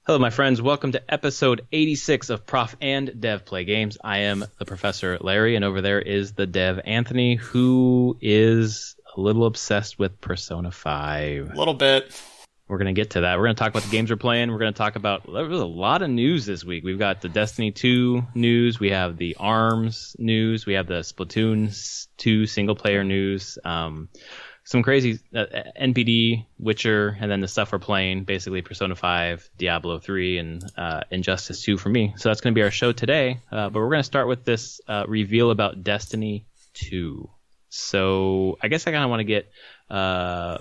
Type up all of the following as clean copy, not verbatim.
Hello, my friends. Welcome to episode 86 of Prof and Dev Play Games. I am the Professor Larry, and over there is the Dev Anthony, who is a little obsessed with Persona 5. A little bit. We're going to get to that. We're going to talk about the games we're playing. We're going to talk about, there was a lot of news this week. We've got the Destiny 2 news. We have the ARMS news. We have the Splatoon 2 single-player news. Some crazy NPD, Witcher, and then the stuff we're playing, basically Persona 5, Diablo 3, and Injustice 2 for me. So that's going to be our show today. But we're going to start with this reveal about Destiny 2. So I guess I kind of want to get a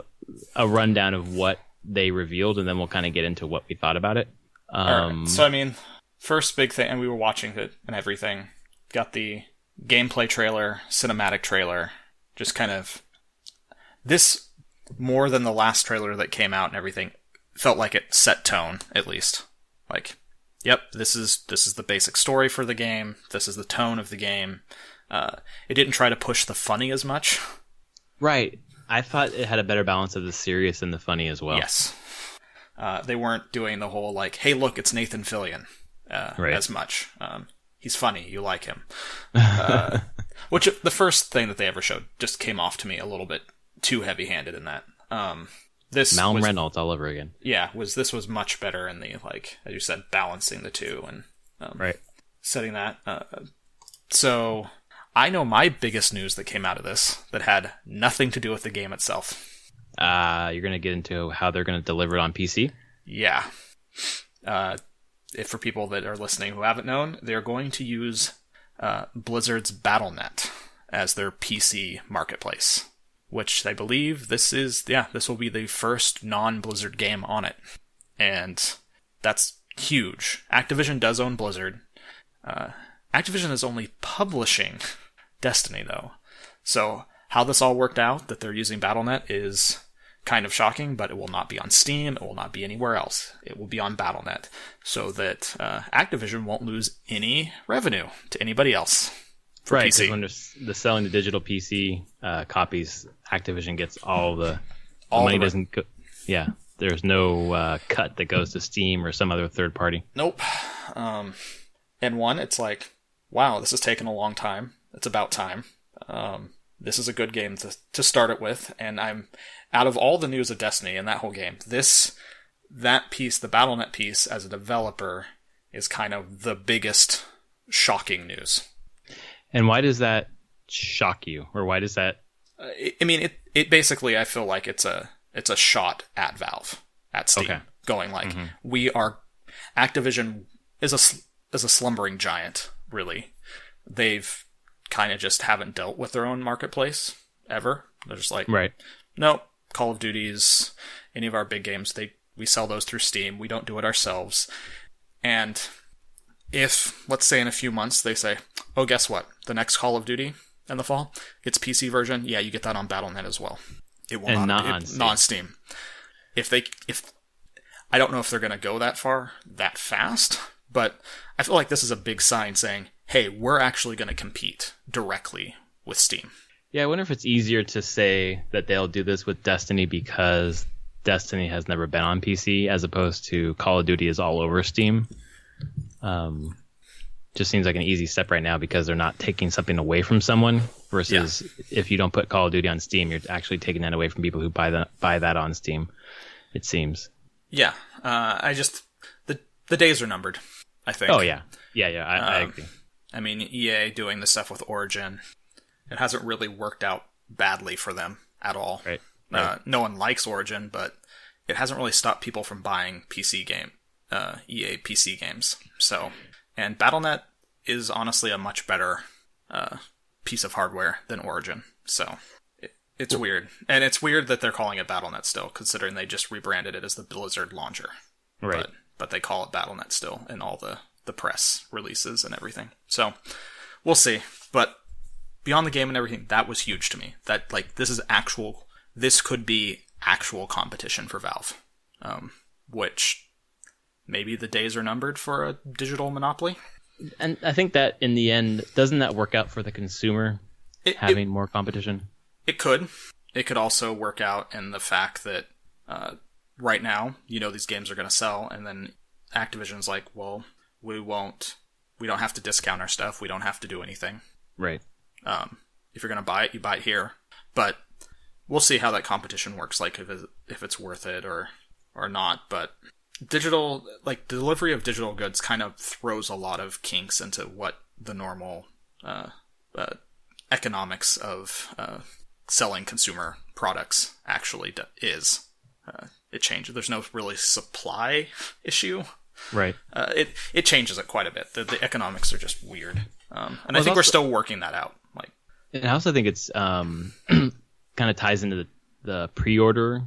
rundown of what they revealed, and then we'll kind of get into what we thought about it. All right. So, I mean, first big thing, and we were watching it and everything, got the gameplay trailer, cinematic trailer, just kind of... This, more than the last trailer that came out and everything, felt like it set tone, at least. Like, yep, this is the basic story for the game, this is the tone of the game. It didn't try to push the funny as much. Right. I thought it had a better balance of the serious and the funny as well. Yes. They weren't doing the whole, like, hey, look, it's Nathan Fillion, as much. He's funny, you like him. Which, the first thing that they ever showed just came off to me a little bit too heavy-handed in that. This Malcolm Reynolds all over again. Yeah, this was much better in the, like, as you said, balancing the two and right. Setting that. So, I know my biggest news that came out of this that had nothing to do with the game itself. You're going to get into how they're going to deliver it on PC? Yeah. If for people that are listening who haven't known, they're going to use Blizzard's Battle.net as their PC marketplace, which they believe this will be the first non-Blizzard game on it. And that's huge. Activision does own Blizzard. Activision is only publishing Destiny, though. So how this all worked out, that they're using Battle.net, is kind of shocking, but it will not be on Steam, it will not be anywhere else. It will be on Battle.net, so that Activision won't lose any revenue to anybody else. Right, because when they're selling the digital PC copies, Activision gets all the money doesn't go. Yeah, there's no cut that goes to Steam or some other third party. Nope. And it's like, wow, this has taken a long time. It's about time. This is a good game to start it with, and I'm out of all the news of Destiny and that whole game, that piece, the Battle.net piece, as a developer, is kind of the biggest shocking news. And why does that shock you, or why does that? I mean, it basically, I feel like it's a shot at Valve, at Steam, okay. Going like, Activision is a slumbering giant. Really, they've kind of just haven't dealt with their own marketplace ever. They're just like, right, nope, Call of Duties, any of our big games, we sell those through Steam. We don't do it ourselves, and if, let's say in a few months, they say, oh, guess what? The next Call of Duty in the fall, its PC version, yeah, you get that on Battle.net as well. It will not on Steam. If I don't know if they're going to go that far, that fast, but I feel like this is a big sign saying, hey, we're actually going to compete directly with Steam. Yeah, I wonder if it's easier to say that they'll do this with Destiny because Destiny has never been on PC, as opposed to Call of Duty is all over Steam. Just seems like an easy step right now because they're not taking something away from someone versus if you don't put Call of Duty on Steam, you're actually taking that away from people who buy that on Steam, it seems. Yeah. The days are numbered, I think. Oh, yeah. I agree. I mean, EA doing the stuff with Origin, it hasn't really worked out badly for them at all. Right. No one likes Origin, but it hasn't really stopped people from buying EA PC games. So, and Battle.net is honestly a much better piece of hardware than Origin. So, it's weird. And it's weird that they're calling it Battle.net still, considering they just rebranded it as the Blizzard launcher. Right. But they call it Battle.net still in all the press releases and everything. So, we'll see. But beyond the game and everything, that was huge to me. That, like, this could be actual competition for Valve. Which... maybe the days are numbered for a digital monopoly. And I think that in the end, doesn't that work out for the consumer, having more competition? It could. It could also work out in the fact that right now, these games are going to sell, and then Activision's like, well, we don't have to discount our stuff. We don't have to do anything. Right. If you're going to buy it, you buy it here. But we'll see how that competition works, like if it's worth it or not. But digital, like delivery of digital goods kind of throws a lot of kinks into what the normal economics of selling consumer products actually is. It changes. There's no really supply issue. Right. It changes it quite a bit. The economics are just weird. And I think we're still working that out. Like, and I also think it's kind of ties into the pre-order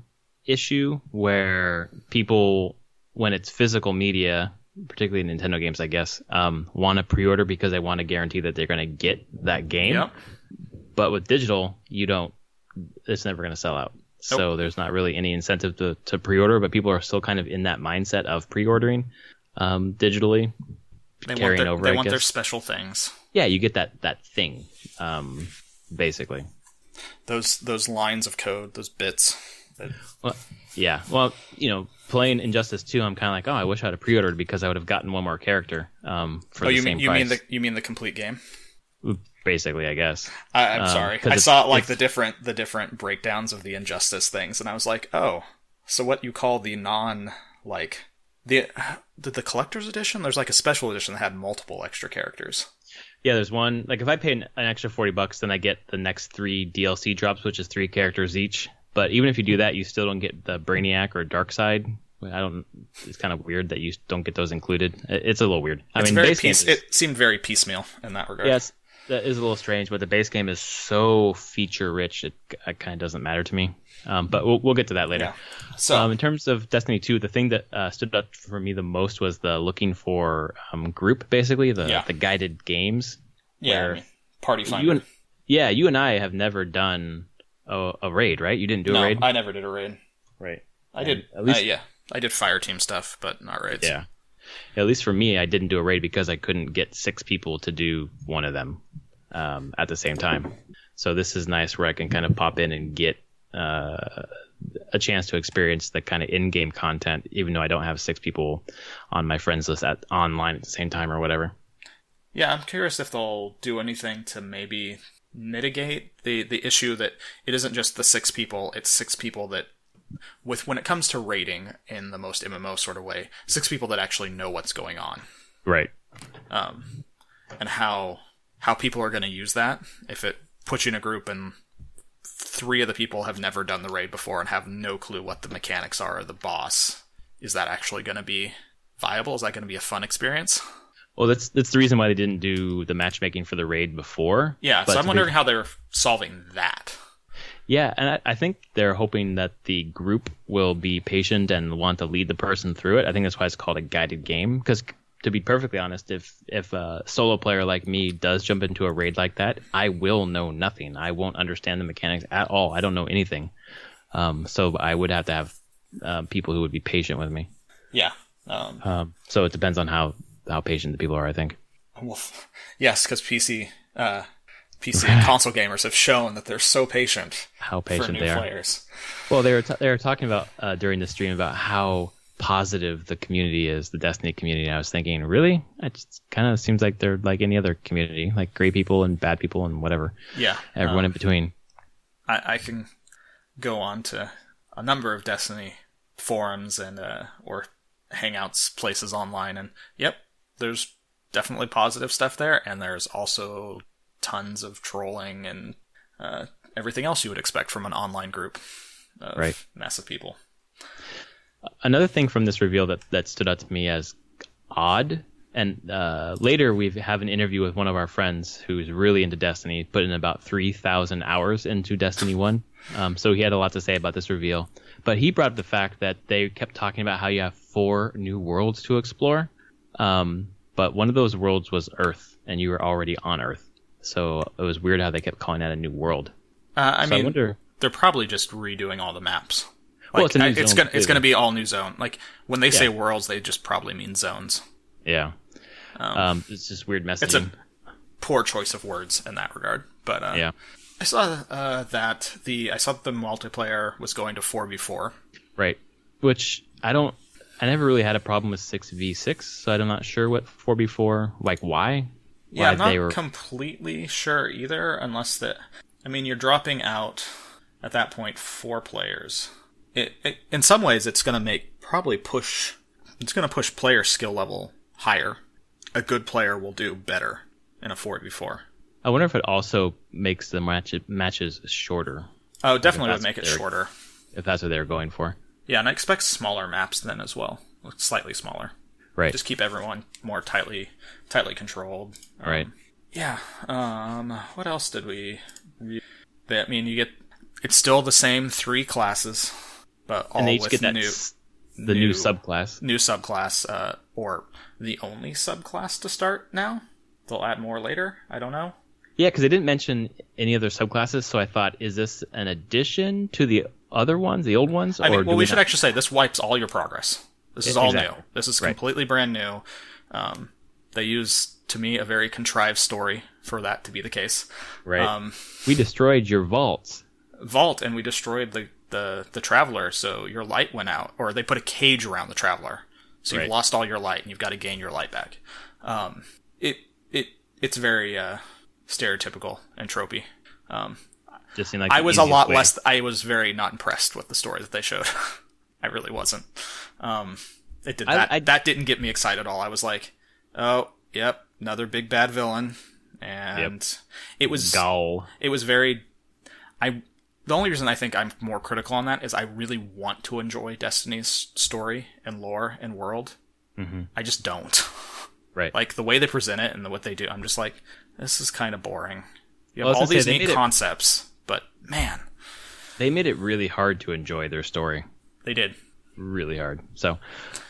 issue where people, when it's physical media, particularly Nintendo games, I guess, want to pre-order because they want to guarantee that they're going to get that game. Yep. But with digital, it's never going to sell out. Nope. So there's not really any incentive to pre-order, but people are still kind of in that mindset of pre-ordering digitally. They want their special things. Yeah, you get that thing, basically. Those lines of code, those bits. Well, yeah. Well, playing Injustice 2, I'm kind of like, I wish I had pre-ordered because I would have gotten one more character for the same price. You mean the complete game? Basically, I guess. I'm sorry. I saw the different breakdowns of the Injustice things, and I was like, oh, so what you call the the collector's edition? There's like a special edition that had multiple extra characters. Yeah, there's one. Like if I pay an extra $40, then I get the next 3 DLC drops, which is 3 characters each. But even if you do that, you still don't get the Brainiac or Darkseid. It's kind of weird that you don't get those included. It's a little weird. It seemed very piecemeal in that regard. Yes, that is a little strange, but the base game is so feature rich, it kind of doesn't matter to me. But we'll get to that later. Yeah. So in terms of Destiny 2, the thing that stood out for me the most was the looking for group, basically the guided games. Yeah, Party Finder. You and I have never done a raid, right? You didn't do a raid? No, I never did a raid. Right. I did. At least, I did fire team stuff, but not raids. Yeah. At least for me, I didn't do a raid because I couldn't get 6 people to do one of them at the same time. So this is nice where I can kind of pop in and get a chance to experience the kind of in-game content, even though I don't have 6 people on my friends list online at the same time or whatever. Yeah, I'm curious if they'll do anything to maybe mitigate the issue that it isn't just the 6 people, it's 6 people that, when it comes to raiding in the most MMO sort of way, 6 people that actually know what's going on. Right. And how people are going to use that. If it puts you in a group and 3 of the people have never done the raid before and have no clue what the mechanics are of the boss, is that actually going to be viable? Is that going to be a fun experience? Well, that's the reason why they didn't do the matchmaking for the raid before. Yeah, so I'm wondering how they're solving that. Yeah, and I think they're hoping that the group will be patient and want to lead the person through it. I think that's why it's called a guided game. Because to be perfectly honest, if a solo player like me does jump into a raid like that, I will know nothing. I won't understand the mechanics at all. I don't know anything. So I would have to have people who would be patient with me. Yeah. So it depends on how patient the people are, I think. Well, yes, because PC and console gamers have shown that they're so patient. How patient for new they are. Players. Well, they were talking about during the stream about how positive the community is, the Destiny community. And I was thinking, really? It just kind of seems like they're like any other community, like great people and bad people and whatever. Yeah, everyone in between. I can go on to a number of Destiny forums and or hangouts places online, and yep, there's definitely positive stuff there, and there's also tons of trolling and everything else you would expect from an online group of massive people. Another thing from this reveal that stood out to me as odd, and later we have an interview with one of our friends who's really into Destiny, put in about 3,000 hours into Destiny 1. So he had a lot to say about this reveal. But he brought up the fact that they kept talking about how you have 4 new worlds to explore. But one of those worlds was Earth, and you were already on Earth. So it was weird how they kept calling that a new world. I wonder, they're probably just redoing all the maps. Like, well, it's going to be all new zone. Like when they say worlds, they just probably mean zones. Yeah. It's just weird messaging. It's a poor choice of words in that regard. But yeah. I saw that the multiplayer was going to 4v4. Right. Which I don't I never really had a problem with 6v6, so I'm not sure what 4v4, like why. Yeah, I'm not completely sure either, unless that... I mean, you're dropping out, at that point, 4 players. In some ways, it's going to push player skill level higher. A good player will do better in a 4v4. I wonder if it also makes the matches shorter. Oh, definitely would make it shorter. If that's what they're going for. Yeah, and I expect smaller maps then as well. Slightly smaller. Right. Just keep everyone more tightly controlled. Right. Yeah. What else did we... I mean, it's still the same 3 classes, but all with new subclass. New subclass, or the only subclass to start now. They'll add more later. I don't know. Yeah, because they didn't mention any other subclasses, so I thought, is this an addition to the other ones, the old ones? We should actually say this wipes all your progress. This is all new. This is completely brand new. They use, to me, a very contrived story for that to be the case. Right. We destroyed your vault, and we destroyed the Traveler, so your light went out. Or they put a cage around the Traveler, so you've lost all your light, and you've got to gain your light back. It's very stereotypical and tropey. Just seemed like I was a lot less. I was very not impressed with the story that they showed. I really wasn't. It did that. That didn't get me excited at all. I was like, oh, yep, another big bad villain, and it was Gaul. It was very. The only reason I think I'm more critical on that is I really want to enjoy Destiny's story and lore and world. Mm-hmm. I just don't. Right. Like the way they present it and what they do, I'm just like, this is kind of boring. You have all these neat concepts, but man, they made it really hard to enjoy their story. They did really hard. So,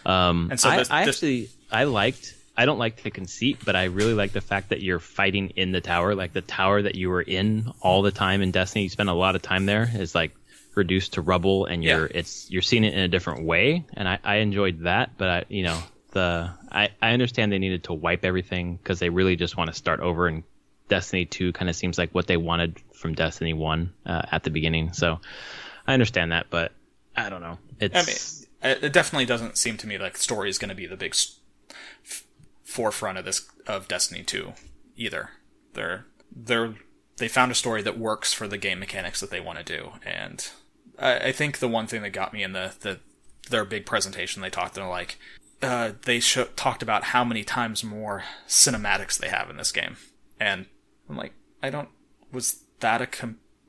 and so I don't like the conceit, but I really like the fact that you're fighting in the tower, like the tower that you were in all the time in Destiny. You spend a lot of time there. Is like reduced to rubble, and you're seeing it in a different way, and I enjoyed that. But I understand they needed to wipe everything because they really just want to start over, and Destiny 2 kind of seems like what they wanted from Destiny 1 at the beginning. So I understand that, but I don't know. It definitely doesn't seem to me like story is going to be the big forefront of Destiny 2 either. They found a story that works for the game mechanics that they want to do, and I think the one thing that got me in their big presentation, they talked talked about how many times more cinematics they have in this game, and I'm like, was that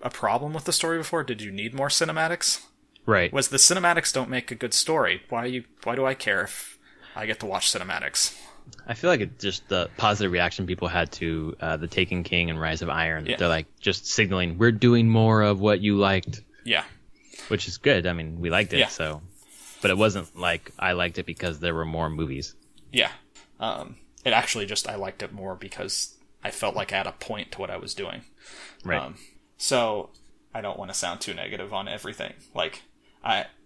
a problem with the story before? Did you need more cinematics? Right. Was the cinematics don't make a good story? Why do I care if I get to watch cinematics? I feel like it's just the positive reaction people had to the Taken King and Rise of Iron. Yeah. They're like just signaling, we're doing more of what you liked. Yeah. Which is good. I mean, we liked it, so. But it wasn't like I liked it because there were more movies. Yeah. It actually just, I liked it more because I felt like I had a point to what I was doing. Right. So I don't want to sound too negative on everything. Like,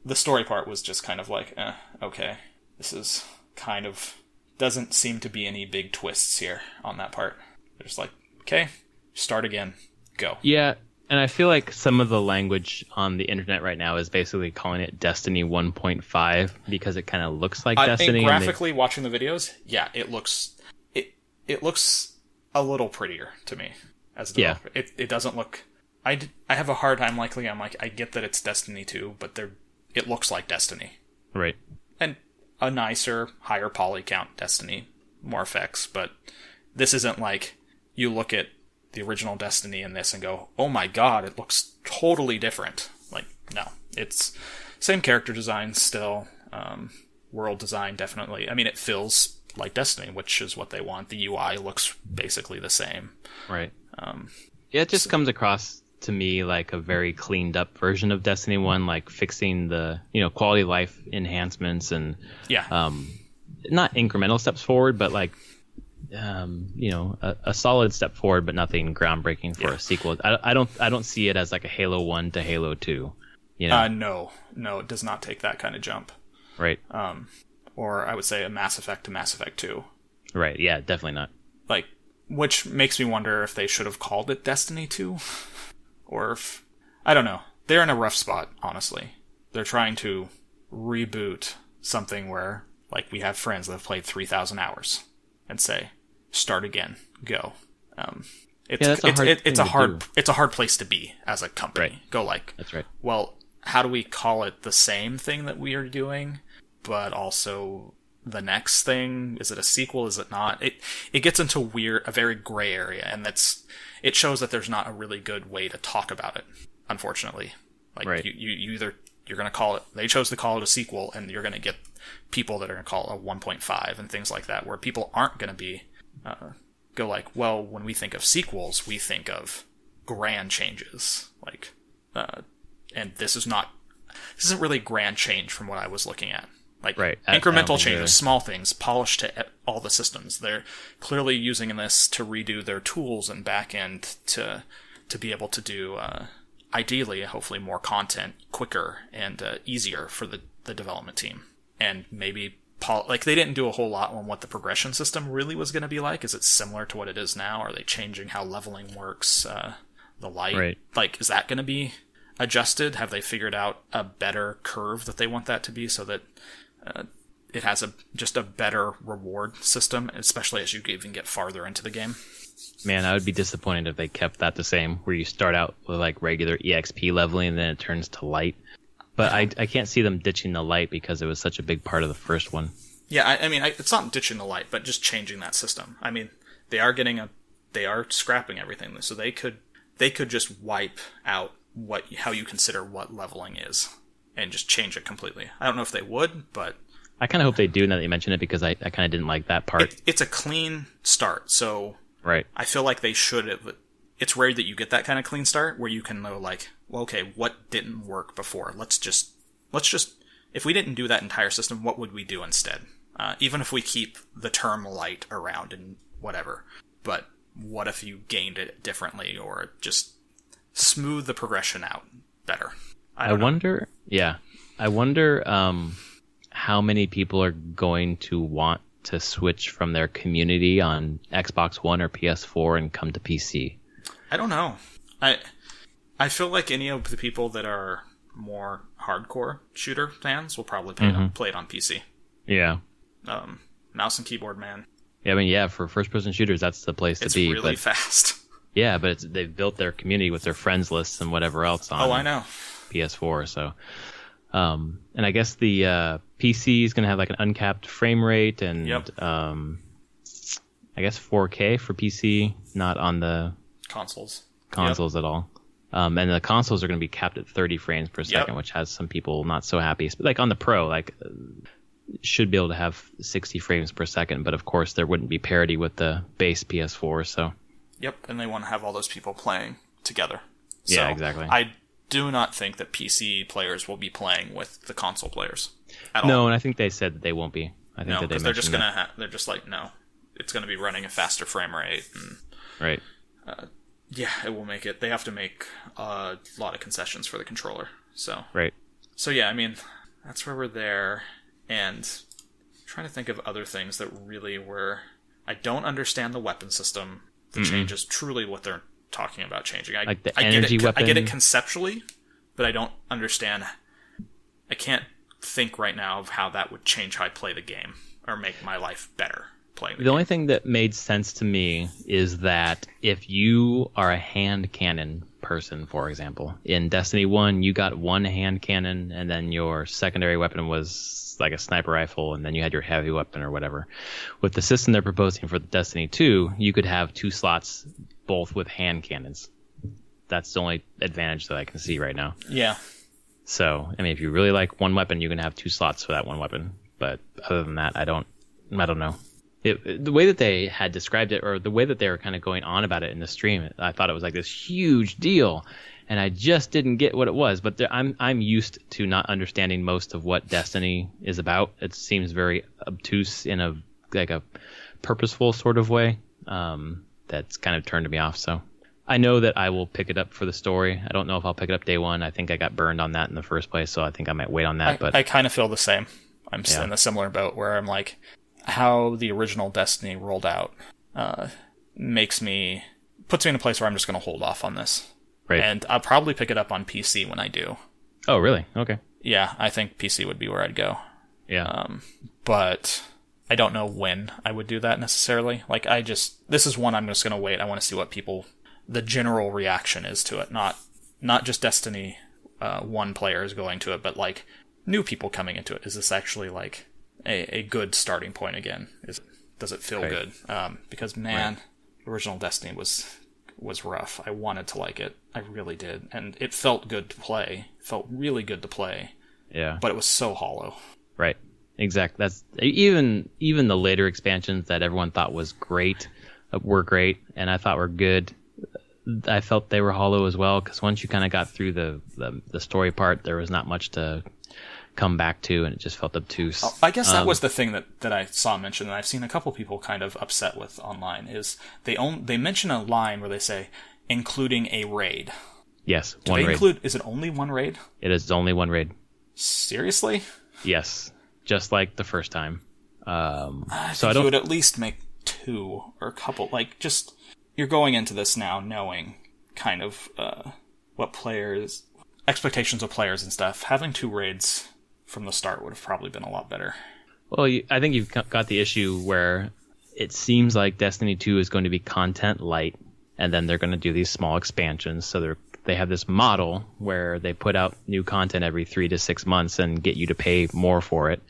the story part was just kind of like, okay, this is kind of, doesn't seem to be any big twists here on that part. They're just like, okay, start again, go. Yeah, and I feel like some of the language on the internet right now is basically calling it Destiny 1.5 because it kind of looks like Destiny. And graphically, watching the videos, yeah, it looks a little prettier to me as a developer. Yeah. It doesn't look. I have a hard time liking. I'm like, I get that it's Destiny 2, but it looks like Destiny. Right. And a nicer, higher poly count Destiny, more effects, but this isn't like you look at the original Destiny in this and go, oh my god, it looks totally different. Like, no. It's same character design still, world design definitely. I mean, it feels like Destiny, which is what they want. The UI looks basically the same. Right. It just comes across to me like a very cleaned up version of Destiny 1, like fixing the, quality of life enhancements and not incremental steps forward, but like a solid step forward, but nothing groundbreaking for a sequel. I don't see it as like a Halo 1 to Halo 2. No, it does not take that kind of jump. Right. Or I would say a Mass Effect to Mass Effect 2. Right. Yeah, definitely not. Like, which makes me wonder if they should have called it Destiny 2, or if, I don't know. They're in a rough spot, honestly. They're trying to reboot something where, like, we have friends that have played 3,000 hours and say, start again, go. It's a hard place to be as a company. Right. Go like, that's right. Well, how do we call it the same thing that we are doing, but also the next thing? Is it a sequel? Is it not? It gets into a very gray area, and it shows that there's not a really good way to talk about it, unfortunately. Like, right. you either, you're going to call it, they chose to call it a sequel, and you're going to get people that are going to call it a 1.5 and things like that, where people aren't going to be, go like, well, when we think of sequels, we think of grand changes. Like, and this isn't really grand change from what I was looking at. Like, right. Incremental changes, small things, polished to all the systems. They're clearly using this to redo their tools and backend to be able to do, ideally, hopefully, more content quicker and easier for the development team. And maybe, they didn't do a whole lot on what the progression system really was going to be like. Is it similar to what it is now? Are they changing how leveling works? The light? Right. Like, is that going to be adjusted? Have they figured out a better curve that they want that to be so that it has just a better reward system, especially as you even get farther into the game? Man, I would be disappointed if they kept that the same, where you start out with like regular EXP leveling and then it turns to light. But I can't see them ditching the light because it was such a big part of the first one. Yeah, I mean, it's not ditching the light, but just changing that system. I mean, they are scrapping everything, so they could just wipe out how you consider what leveling is and just change it completely. I don't know if they would, but I kind of hope they do now that you mention it, because I kind of didn't like that part. It's a clean start, so right. I feel like they should have. It's rare that you get that kind of clean start where you can know, like, well, okay, what didn't work before? Let's just, if we didn't do that entire system, what would we do instead? Even if we keep the term light around and whatever, but what if you gained it differently or just smooth the progression out better? I wonder how many people are going to want to switch from their community on Xbox One or PS4 and come to PC. I don't know. I feel like any of the people that are more hardcore shooter fans will probably play it on PC. Yeah. Mouse and keyboard, man. Yeah, I mean, yeah, for first-person shooters, that's the place to be. It's really fast. Yeah, but they've built their community with their friends lists and whatever else on I know. PS4, so... and I guess the PC is going to have like an uncapped frame rate and I guess 4K for PC, not on the consoles at all. And the consoles are going to be capped at 30 frames per second, which has some people not so happy. Like on the Pro, should be able to have 60 frames per second, but of course there wouldn't be parity with the base PS4. So. Yep, and they want to have all those people playing together. Yeah, exactly. I do not think that PC players will be playing with the console players at all. No, and I think they said that they won't be. I think that because they're just gonna. They're just like, no, it's gonna be running a faster frame rate. And, right. Yeah, it will make it. They have to make a lot of concessions for the controller. So. Right. So yeah, I mean, that's where we're there, and I'm trying to think of other things that really were. I don't understand the weapon system. The change is truly what they're talking about changing. Like the energy weapon. I get it conceptually, but I don't understand. I can't think right now of how that would change how I play the game or make my life better playing the game. The only thing that made sense to me is that if you are a hand cannon person, for example, in Destiny 1, you got one hand cannon and then your secondary weapon was like a sniper rifle and then you had your heavy weapon or whatever. With the system they're proposing for Destiny 2, you could have two slots both with hand cannons. That's the only advantage that I can see right now. Yeah. So, I mean, if you really like one weapon, you can have two slots for that one weapon. But other than that, I don't know. The way that they had described it, or the way that they were kind of going on about it in the stream, I thought it was like this huge deal, and I just didn't get what it was. But I'm used to not understanding most of what Destiny is about. It seems very obtuse in a purposeful sort of way. That's kind of turned me off. So I know that I will pick it up for the story. I don't know if I'll pick it up day one. I think I got burned on that in the first place, so I think I might wait on that. But I kind of feel the same. I'm in a similar boat where I'm like, how the original Destiny rolled out puts me in a place where I'm just going to hold off on this. Right. And I'll probably pick it up on PC when I do. Oh, really? Okay. Yeah, I think PC would be where I'd go. Yeah. But I don't know when I would do that necessarily. Like, this is one I'm just going to wait. I want to see what the general reaction is to it. Not just Destiny 1 players going to it, but like new people coming into it. Is this actually like a good starting point again? Does it feel good? Because man, original Destiny was rough. I wanted to like it. I really did. And it felt good to play. It felt really good to play. Yeah. But it was so hollow. Right. Exactly. That's even the later expansions that everyone thought were great, and I thought were good. I felt they were hollow as well, because once you kind of got through the story part, there was not much to come back to, and it just felt obtuse. I guess that was the thing that I saw mentioned, and I've seen a couple people kind of upset with online, is they mention a line where they say, including a raid. Yes, one raid. Is it only one raid? It is only one raid. Seriously? Yes, just like the first time. I think you would at least make 2 or a couple. Like, just, you're going into this now knowing kind of what expectations of players and stuff. Having 2 raids from the start would have probably been a lot better. Well, I think you've got the issue where it seems like Destiny 2 is going to be content light, and then they're going to do these small expansions. So they have this model where they put out new content every 3 to 6 months and get you to pay more for it.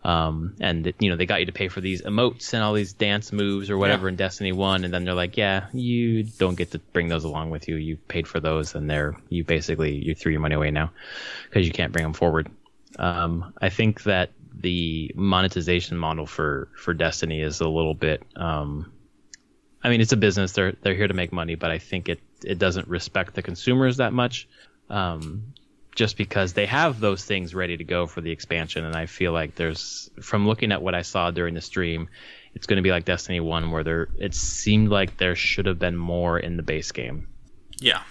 And they got you to pay for these emotes and all these dance moves or whatever in Destiny 1, and then they're like, yeah, you don't get to bring those along with you. You paid for those, and you threw your money away now because you can't bring them forward. I think that the monetization model for Destiny is a little bit. It's a business. They're here to make money, but I think it doesn't respect the consumers that much. Just because they have those things ready to go for the expansion. And I feel like from looking at what I saw during the stream, it's going to be like Destiny 1, where it seemed like there should have been more in the base game. Yeah.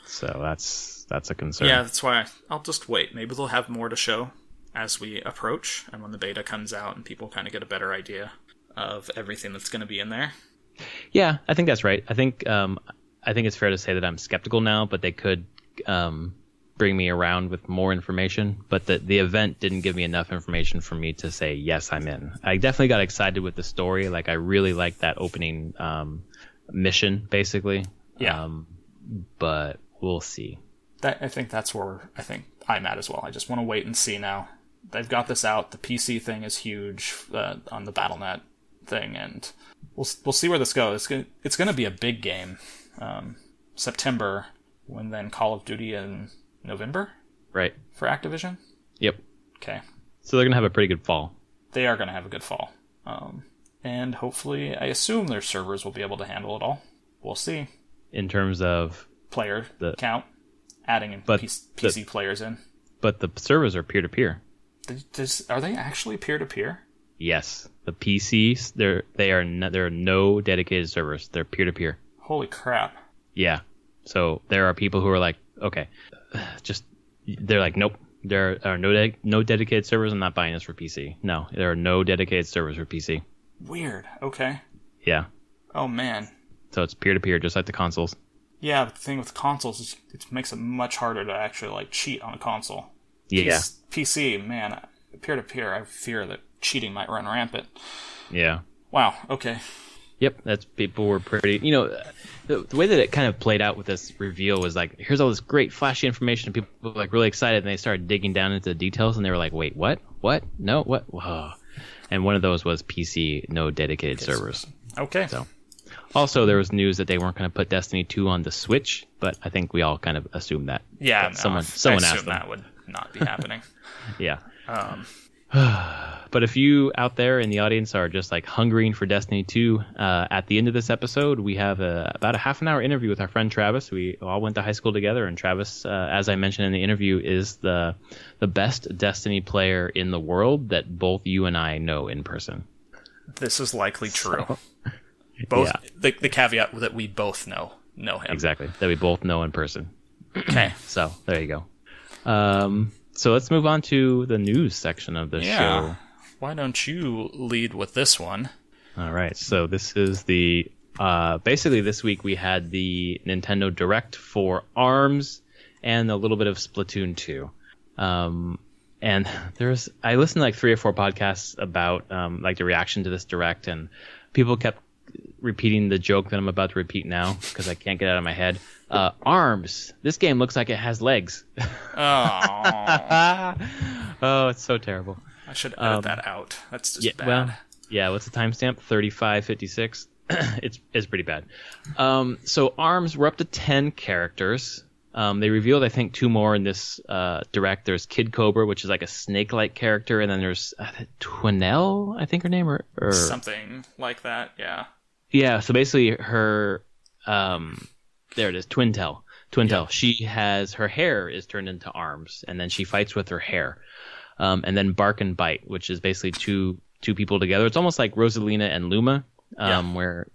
So that's a concern. Yeah, that's why I'll just wait. Maybe they'll have more to show as we approach, and when the beta comes out and people kind of get a better idea of everything that's going to be in there. Yeah, I think that's right. I think it's fair to say that I'm skeptical now, but they could bring me around with more information, but the event didn't give me enough information for me to say yes, I'm in. I definitely got excited with the story. Like, I really liked that opening mission, basically. Yeah. But we'll see. I think that's where I think I'm at as well. I just want to wait and see now. They've got this out. The PC thing is huge on the Battle.net thing, and we'll see where this goes. It's going to be a big game. September, when then Call of Duty in November? Right. For Activision? Yep. Okay. So they're going to have a pretty good fall. They are going to have a good fall. And hopefully, I assume their servers will be able to handle it all. We'll see. In terms of player count, adding PC players in. But the servers are peer-to-peer. Are they actually peer-to-peer? Yes. The PCs, there are no dedicated servers. They're peer-to-peer. Holy crap. Yeah. So there are people who are like, okay, they're like, nope, there are no dedicated servers. I'm not buying this for PC. No, there are no dedicated servers for PC. Weird. Okay. Yeah. Oh, man. So it's peer-to-peer, just like the consoles. Yeah, but the thing with consoles is it makes it much harder to actually cheat on a console. Yeah. PC, man, peer-to-peer, I fear that cheating might run rampant. Yeah. Wow. Okay. Yep, people were pretty. The way that it kind of played out with this reveal was like, here's all this great flashy information, and people were like really excited, and they started digging down into the details, and they were like, wait, what? No, what? Whoa. And one of those was PC, no dedicated servers. Okay. So, also, there was news that they weren't going to put Destiny 2 on the Switch, but I think we all kind of assumed that. Yeah, no, someone I asked them. that would not be happening. Yeah. But if you out there in the audience are just like hungering for Destiny 2, at the end of this episode, we have about a half an hour interview with our friend Travis. We all went to high school together, and Travis, as I mentioned in the interview, is the best Destiny player in the world that both you and I know in person. This is likely true. Both the caveat that we both know him. Exactly, that we both know in person. Okay. So there you go. So let's move on to the news section of the show. Why don't you lead with this one? All right. So this is basically this week we had the Nintendo Direct for ARMS and a little bit of Splatoon 2. And I listened to like 3 or 4 podcasts about like the reaction to this direct, and people kept repeating the joke that I'm about to repeat now because I can't get it out of my head. Arms. This game looks like it has legs. Oh, Oh, it's so terrible. I should edit that out. That's just bad. Well, yeah. What's the timestamp? 35:56. It's pretty bad. So Arms, we're up to 10 characters. They revealed, I think, 2 more in this direct. There's Kid Cobra, which is like a snake-like character, and then there's Twinell, I think her name, or something like that. Yeah. Yeah. So basically, her there it is, Twintel. Yeah. She has her hair is turned into arms, and then she fights with her hair. And then Bark and Bite, which is basically two people together. It's almost like Rosalina and Luma, where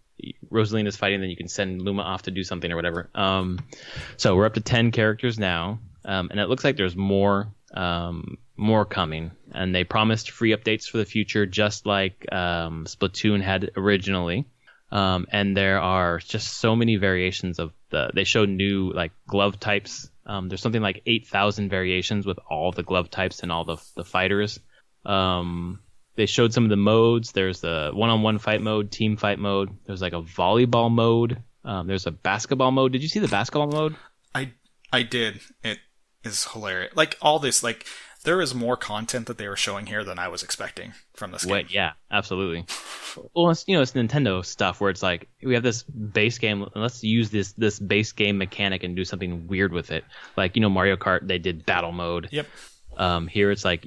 Rosalina's fighting, then you can send Luma off to do something or whatever. So we're up to 10 characters now, and it looks like there's more coming. And they promised free updates for the future, just like Splatoon had originally. And there are just so many variations of they showed new like glove types. There's something like 8,000 variations with all the glove types and all the fighters. They showed some of the modes. There's the one-on-one fight mode, team fight mode. There's like a volleyball mode. There's a basketball mode. Did you see the basketball mode? I did. It is hilarious. Like all this, like there is more content that they were showing here than I was expecting from this game. Yeah, absolutely. Well, it's Nintendo stuff where it's like we have this base game, and let's use this base game mechanic and do something weird with it. Like Mario Kart, they did battle mode. Yep. Here it's like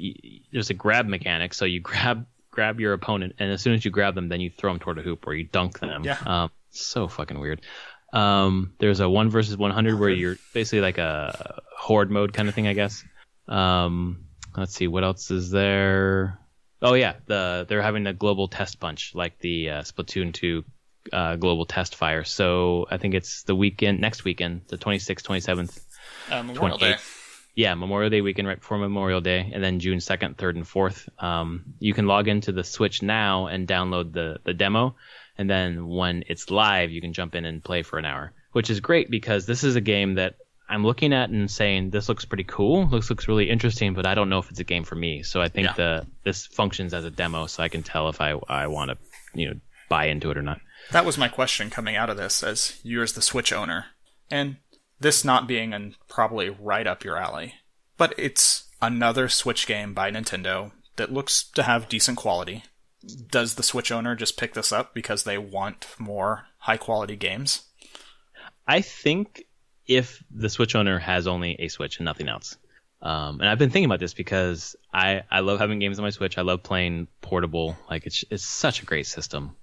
there's a grab mechanic, so you grab your opponent, and as soon as you grab them, then you throw them toward a hoop or you dunk them. Yeah. So fucking weird. There's a 1 versus 100 where you're basically like a horde mode kind of thing, I guess. Let's see, what else is there? Oh yeah, they're having a global test punch like the Splatoon 2 global test fire. So I think it's next weekend, the 26th, 27th, Memorial Day. Yeah, Memorial Day weekend right before Memorial Day, and then June 2nd, 3rd, and 4th. You can log into the Switch now and download the demo, and then when it's live, you can jump in and play for an hour, which is great because this is a game that I'm looking at and saying this looks pretty cool, looks really interesting, but I don't know if it's a game for me. So I think this functions as a demo, so I can tell if I want to buy into it or not. That was my question coming out of this, as you as the Switch owner, and this not being probably right up your alley, but it's another Switch game by Nintendo that looks to have decent quality. Does the Switch owner just pick this up because they want more high quality games? I think if the Switch owner has only a Switch and nothing else. And I've been thinking about this because I love having games on my Switch. I love playing portable. Like it's such a great system.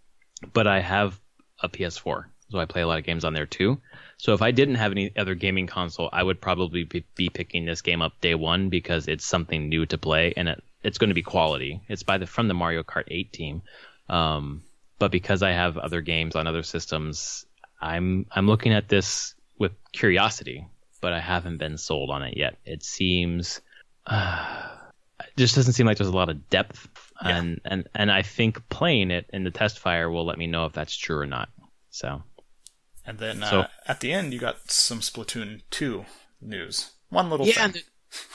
But I have a PS4, so I play a lot of games on there too. So if I didn't have any other gaming console, I would probably be picking this game up day one because it's something new to play and it's going to be quality. It's from the Mario Kart 8 team. But because I have other games on other systems, I'm looking at this with curiosity, but I haven't been sold on it yet. It seems it just doesn't seem like there's a lot of depth, and I think playing it in the test fire will let me know if that's true or not. So, and then at the end you got some Splatoon 2 news. One little thing.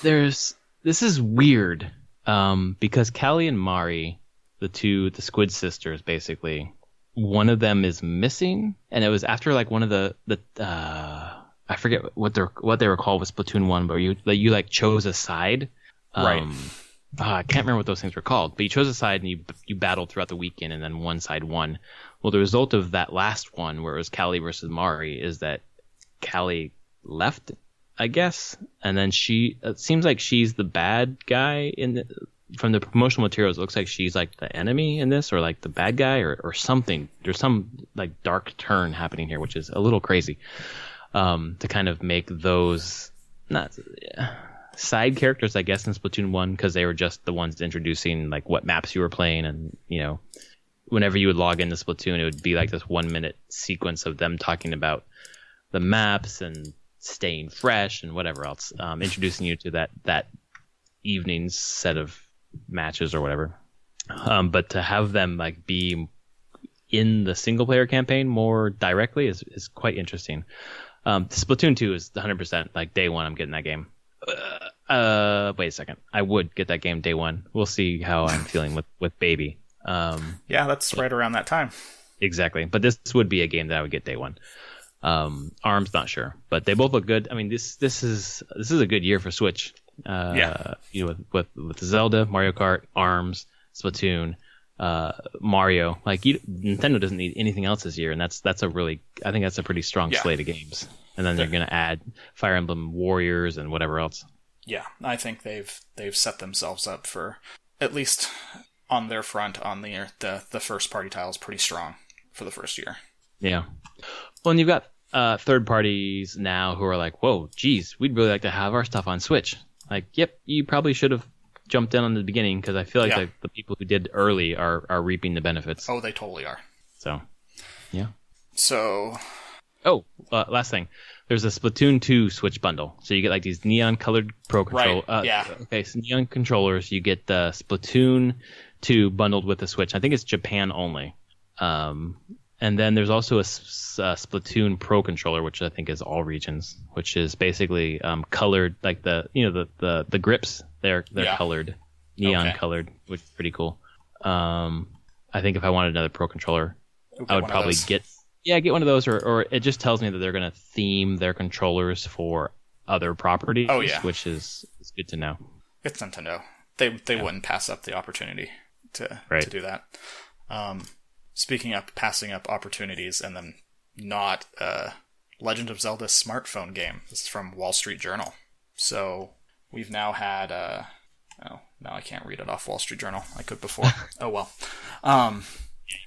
This is weird because Callie and Mari, the Squid sisters, basically. One of them is missing, and it was after like one of the I forget what they were called with Splatoon 1, but you like chose a side. Right. I can't remember what those things were called, but you chose a side and you battled throughout the weekend, and then one side won. Well, the result of that last one, where it was Callie versus Mari, is that Callie left, I guess, and then it seems like she's the bad guy from the promotional materials. It looks like she's like the enemy in this, or like the bad guy, or something. There's some like dark turn happening here, which is a little crazy. To kind of make those side characters, I guess, in Splatoon 1, because they were just the ones introducing like what maps you were playing, and whenever you would log into Splatoon, it would be like this 1 minute sequence of them talking about the maps and staying fresh and whatever else, introducing you to that evening's set of matches or whatever. But to have them like be in the single player campaign more directly is quite interesting. Splatoon 2 is 100% like day one I'm getting that game. Wait a second. I would get that game day one. We'll see how I'm feeling with Baby. Yeah, that's right around that time. Exactly. But this would be a game that I would get day one. ARMS, not sure, but they both look good. I mean, this is a good year for Switch. With Zelda, Mario Kart, ARMS, Splatoon, Mario. Like Nintendo doesn't need anything else this year, and that's a really, I think that's a pretty strong slate of games. And then they're going to add Fire Emblem Warriors and whatever else. Yeah, I think they've set themselves up for, at least on their front, on the first party titles, pretty strong for the first year. Yeah. Well, and you've got third parties now who are like, whoa, geez, we'd really like to have our stuff on Switch. Like, yep, you probably should have jumped in on the beginning, because I feel like the people who did early are reaping the benefits. Oh, they totally are. So, yeah. So... Oh, last thing. There's a Splatoon 2 Switch bundle. So you get like these neon-colored Pro Controller. Right, yeah. Okay, so neon controllers. You get the Splatoon 2 bundled with the Switch. I think it's Japan only. And then there's also a Splatoon Pro Controller, which I think is all regions, which is basically colored, like the grips. They're colored, neon colored, which is pretty cool. I think if I wanted another Pro Controller, I would probably get one of those, or it just tells me that they're going to theme their controllers for other properties, which is good to know. It's Nintendo. They wouldn't pass up the opportunity to do that. Speaking of passing up opportunities, and then not Legend of Zelda smartphone game. This is from Wall Street Journal. So we've now had now I can't read it off Wall Street Journal. I could before. Oh well. You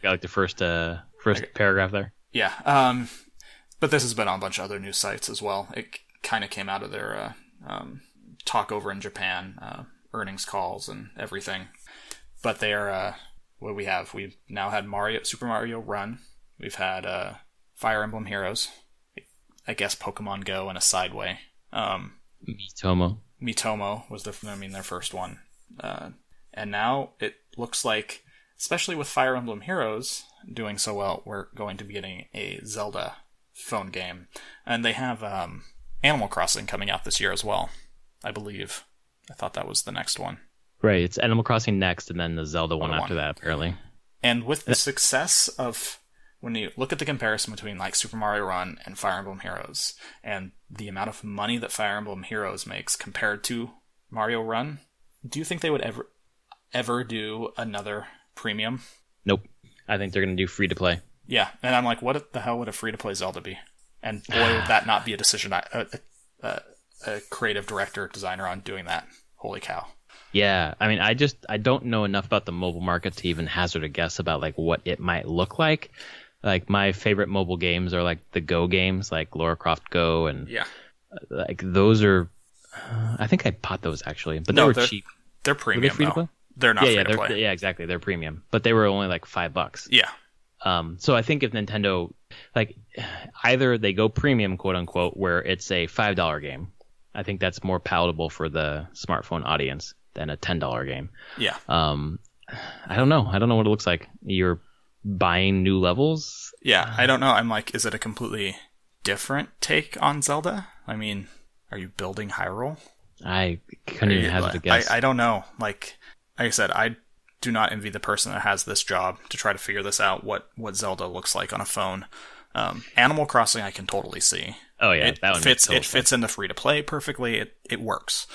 got like the first paragraph there. Yeah. But this has been on a bunch of other news sites as well. It kind of came out of their talk over in Japan, earnings calls and everything. But they're what we have. We've now had Super Mario Run. We've had Fire Emblem Heroes. I guess Pokemon Go in a side way. Miitomo was their first one. And now it looks like, especially with Fire Emblem Heroes doing so well, we're going to be getting a Zelda phone game. And they have Animal Crossing coming out this year as well, I believe. I thought that was the next one. Right, it's Animal Crossing next, and then the Zelda one after that, apparently. And with the success of, when you look at the comparison between like Super Mario Run and Fire Emblem Heroes, and the amount of money that Fire Emblem Heroes makes compared to Mario Run, do you think they would ever do another premium? Nope. I think they're going to do free-to-play. Yeah, and I'm like, what the hell would a free-to-play Zelda be? And boy, would that not be a decision, a creative director, designer on doing that. Holy cow. Yeah, I mean, I don't know enough about the mobile market to even hazard a guess about like what it might look like. Like my favorite mobile games are like the Go games, like Lara Croft Go, and like those are. I think I bought those actually, but they were cheap. They're premium. Were they free to play? They're not free to play. Yeah, exactly. They're premium, but they were only like $5. Yeah. So I think if Nintendo, like, either they go premium, quote unquote, where it's a $5 game. I think that's more palatable for the smartphone audience than a $10 game. Yeah. I don't know what it looks like. You're buying new levels? Yeah, I don't know. I'm like, is it a completely different take on Zelda? I mean, are you building Hyrule? I couldn't even hazard a guess. I don't know. Like I said, I do not envy the person that has this job to try to figure this out, what Zelda looks like on a phone. Animal Crossing I can totally see. Oh yeah, it fits into free to play perfectly. It works.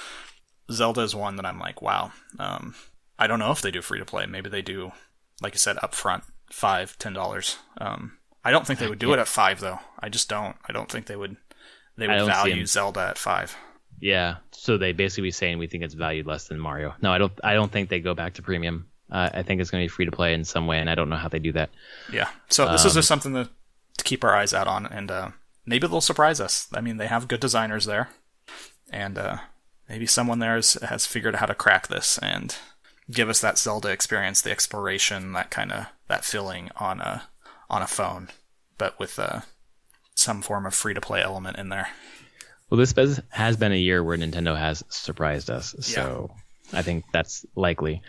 Zelda is one that I'm like, wow. I don't know if they do free to play. Maybe they do, like you said, upfront, $5, $10. I don't think they would do it at $5 though. I just don't. I don't think they would value Zelda at $5. Yeah, so they basically be saying we think it's valued less than Mario. No, I don't think they go back to premium. I think it's going to be free to play in some way, and I don't know how they do that. Yeah, so this is just something to keep our eyes out on, and maybe they'll surprise us. I mean, they have good designers there, and maybe someone there has figured out how to crack this and give us that Zelda experience, the exploration, that feeling on a phone, but with some form of free to play element in there. Well, this has been a year where Nintendo has surprised us, so I think that's likely.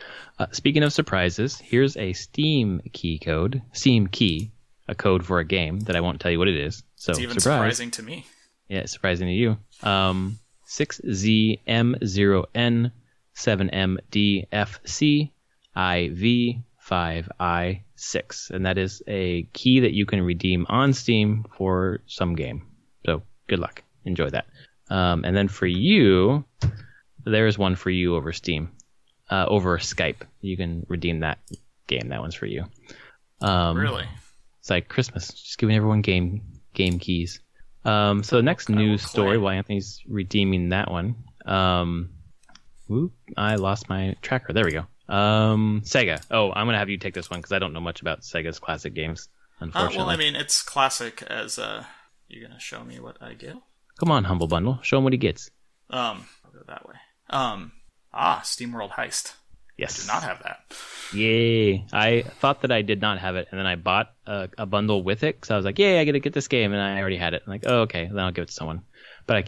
Speaking of surprises, here's a Steam key, a code for a game that I won't tell you what it is. So it's even surprising to me. Yeah, surprising to you. 6ZM0N7MDFCIV5I6. And that is a key that you can redeem on Steam for some game. So good luck. Enjoy that. And then for you, there's one for you over Steam, over Skype. You can redeem that game. That one's for you. Really? It's like Christmas, just giving everyone game keys. So the next news story, while Anthony's redeeming that one, I lost my tracker. There we go. Sega. Oh, I'm gonna have you take this one because I don't know much about Sega's classic games, unfortunately. Well, I mean, it's classic as you're gonna show me what I get. Come on, Humble Bundle, show him what he gets. I'll go that way. SteamWorld Heist. Yes. I did not have that. Yay. I thought that I did not have it, and then I bought a bundle with it, because I was like, yay, I get to get this game, and I already had it. I'm like, oh, okay, then I'll give it to someone. But I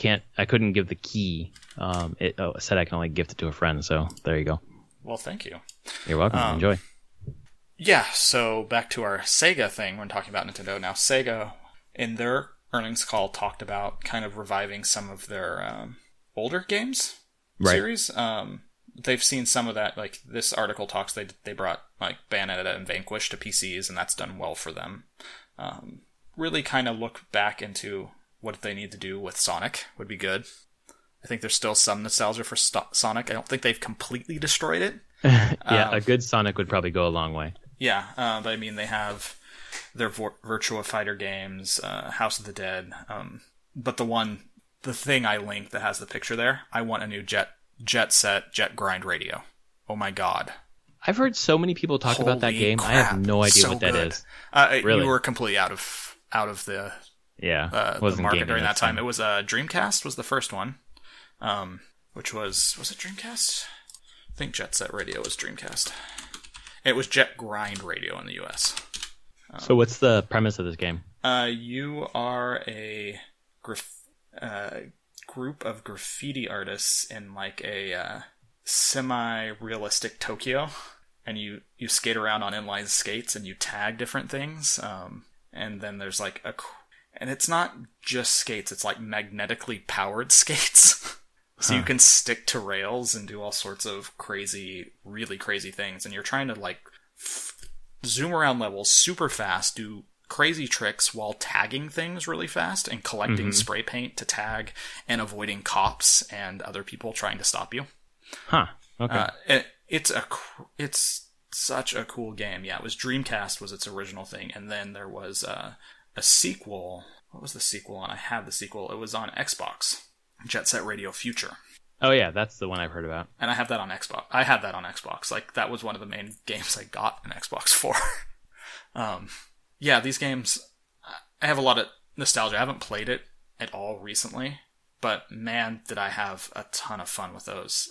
couldn't give the key. It said I can only gift it to a friend, so there you go. Well, thank you. You're welcome. Enjoy. Yeah, so back to our Sega thing when talking about Nintendo. Now, Sega, in their earnings call, talked about kind of reviving some of their older games series. They've seen some of that, like this article talks, they brought like Bayonetta and Vanquish to PCs, and that's done well for them. Really kind of look back into what they need to do with Sonic would be good. I think there's still some nostalgia for Sonic. I don't think they've completely destroyed it. Yeah, a good Sonic would probably go a long way. Yeah, but I mean, they have their Virtua Fighter games, House of the Dead, but the thing I linked that has the picture there, I want a new Jet Grind radio. Oh my god. I've heard so many people talk about that game. Crap. I have no idea what that is. Really? You were completely out of the the market during that time. It was Dreamcast was the first one, which was it Dreamcast? I think Jet Set Radio was Dreamcast. It was Jet Grind Radio in the US. So what's the premise of this game? You are a group of graffiti artists in like a semi-realistic Tokyo, and you skate around on inline skates and you tag different things, and then there's like and it's not just skates, it's like magnetically powered skates. So you can stick to rails and do all sorts of really crazy things, and you're trying to like zoom around levels super fast, do crazy tricks while tagging things really fast and collecting spray paint to tag and avoiding cops and other people trying to stop you. Okay. It's such a cool game. Yeah, it was Dreamcast was its original thing, and then there was a sequel. What was the sequel on? I have the sequel. It was on Xbox. Jet Set Radio Future. Oh yeah, that's the one I've heard about. And I have that on Xbox. I had that on Xbox. Like, that was one of the main games I got an Xbox for. Yeah, these games, I have a lot of nostalgia. I haven't played it at all recently, but man, did I have a ton of fun with those.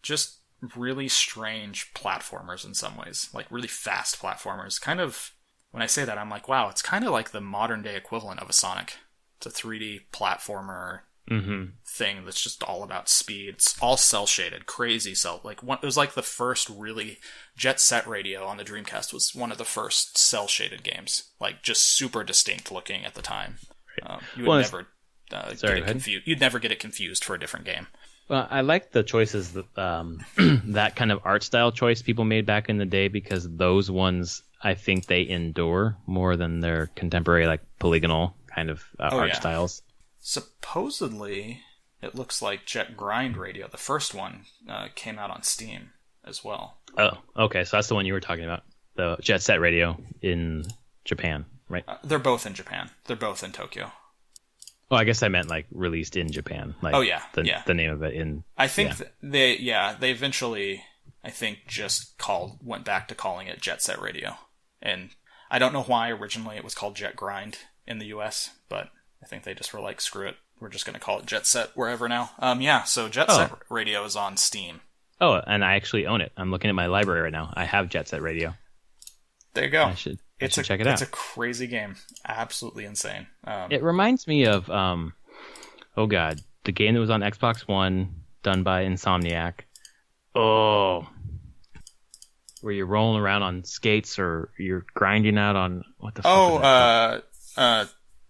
Just really strange platformers in some ways, like really fast platformers. Kind of, when I say that, I'm like, wow, it's kind of like the modern day equivalent of a Sonic. It's a 3D platformer thing that's just all about speed. It's all cell shaded, crazy cell. Like it was like the first really Jet Set Radio on the Dreamcast was one of the first cell shaded games. Like just super distinct looking at the time. You would never get it confused. You'd never get it confused for a different game. Well, I like the choices that that kind of art style choice people made back in the day, because those ones I think they endure more than their contemporary like polygonal kind of art styles. Supposedly, it looks like Jet Grind Radio, the first one, came out on Steam as well. Oh, okay. So that's the one you were talking about. The Jet Set Radio in Japan, right? They're both in Japan. They're both in Tokyo. Oh, I guess I meant like released in Japan. Like, the name of it in. I think they eventually, I think, just went back to calling it Jet Set Radio. And I don't know why originally it was called Jet Grind in the US, but I think they just were like, screw it, we're just going to call it Jet Set wherever now. So Jet Set Radio is on Steam. Oh, and I actually own it. I'm looking at my library right now. I have Jet Set Radio. There you go. I should check it out. It's a crazy game. Absolutely insane. It reminds me of, the game that was on Xbox One, done by Insomniac. Oh, where you're rolling around on skates or you're grinding out on, what the fuck?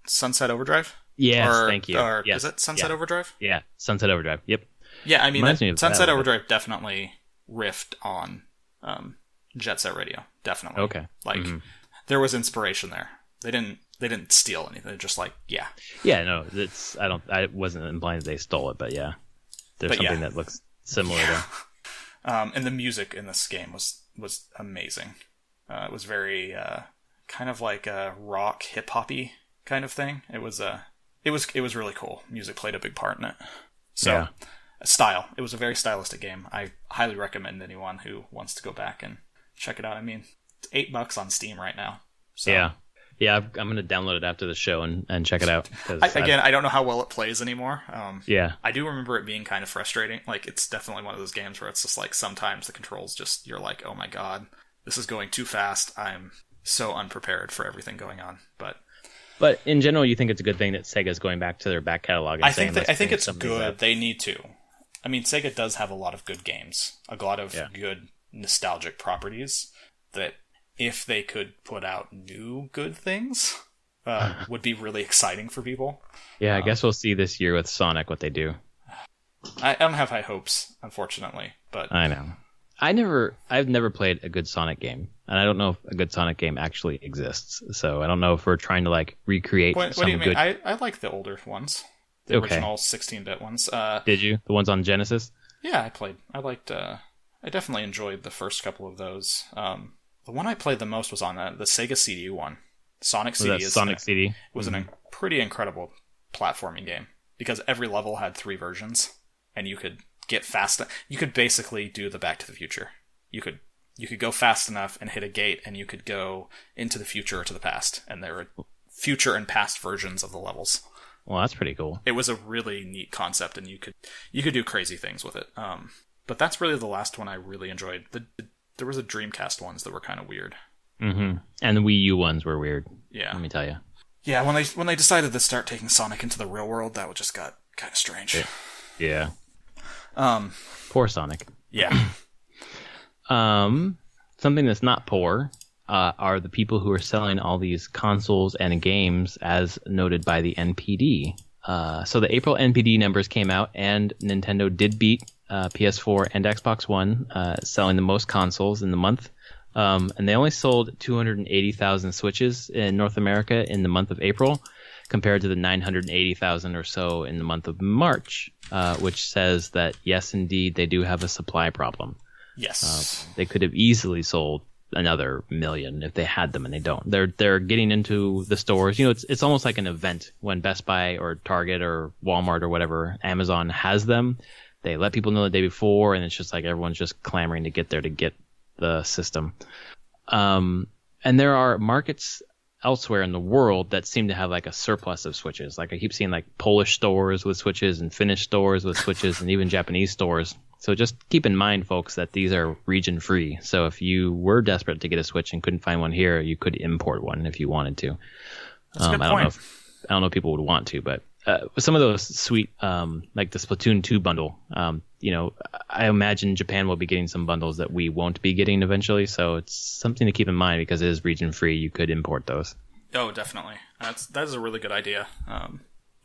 Sunset Overdrive? Yes, thank you. Or yes. is it Sunset Overdrive? Yeah, Sunset Overdrive. Yep. Yeah, I mean, Sunset that, Overdrive definitely riffed on Jet Set Radio. Definitely. Okay. Like, there was inspiration there. They didn't steal anything. They're just like, yeah. Yeah, no, I wasn't implying that they stole it, but yeah. There's something that looks similar there. And the music in this game was amazing. It was very kind of like a rock hip hoppy kind of thing. It was really cool. Music played a big part in it. So style. It was a very stylistic game. I highly recommend anyone who wants to go back and check it out. I mean, it's $8 on Steam right now. So. Yeah, I'm going to download it after the show and check it out. I don't know how well it plays anymore. I do remember it being kind of frustrating. Like, it's definitely one of those games where it's just like sometimes the controls just, you're like, oh my god, this is going too fast. I'm so unprepared for everything going on. But in general, you think it's a good thing that Sega's going back to their back catalog? I think it's good. They need to. I mean, Sega does have a lot of good games, a lot of good nostalgic properties that, if they could put out new good things, would be really exciting for people. Yeah, I guess we'll see this year with Sonic what they do. I don't have high hopes, unfortunately, but I know. I've never played a good Sonic game, and I don't know if a good Sonic game actually exists. So I don't know if we're trying to like recreate. What do you mean? I like the older ones, the original 16-bit ones. Did you? The ones on Genesis? Yeah, I played. I definitely enjoyed the first couple of those. The one I played the most was on the Sega CD one. Sonic CD. Sonic CD was a pretty incredible platforming game because every level had 3 versions, and you could get fast. You could basically do the Back to the Future. You could go fast enough and hit a gate, and you could go into the future or to the past, and there were future and past versions of the levels. Well, that's pretty cool. It was a really neat concept, and you could do crazy things with it. But that's really the last one I really enjoyed. There was a Dreamcast ones that were kind of weird. Mm-hmm. And the Wii U ones were weird. Yeah. Let me tell you. Yeah, when they decided to start taking Sonic into the real world, that just got kind of strange. Yeah. Poor Sonic. Yeah. Something that's not poor are the people who are selling all these consoles and games, as noted by the NPD. So the April NPD numbers came out, and Nintendo did beat PS4 and Xbox One, selling the most consoles in the month. And they only sold 280,000 Switches in North America in the month of April, compared to the 980,000 or so in the month of March, which says that, yes, indeed, they do have a supply problem. Yes. They could have easily sold another million if they had them, and they don't. They're getting into the stores. It's almost like an event when Best Buy or Target or Walmart or whatever, Amazon has them. They let people know the day before, and it's just like everyone's just clamoring to get there to get the system. And there are markets elsewhere in the world that seem to have like a surplus of Switches. Like I keep seeing like Polish stores with Switches and Finnish stores with Switches and even Japanese stores. So just keep in mind, folks, that these are region free. So if you were desperate to get a Switch and couldn't find one here, you could import one if you wanted to. That's a good point. I don't know if people would want to, but some of those sweet, like the Splatoon 2 bundle, I imagine Japan will be getting some bundles that we won't be getting eventually. So it's something to keep in mind because it is region free. You could import those. Oh, definitely. That is a really good idea. I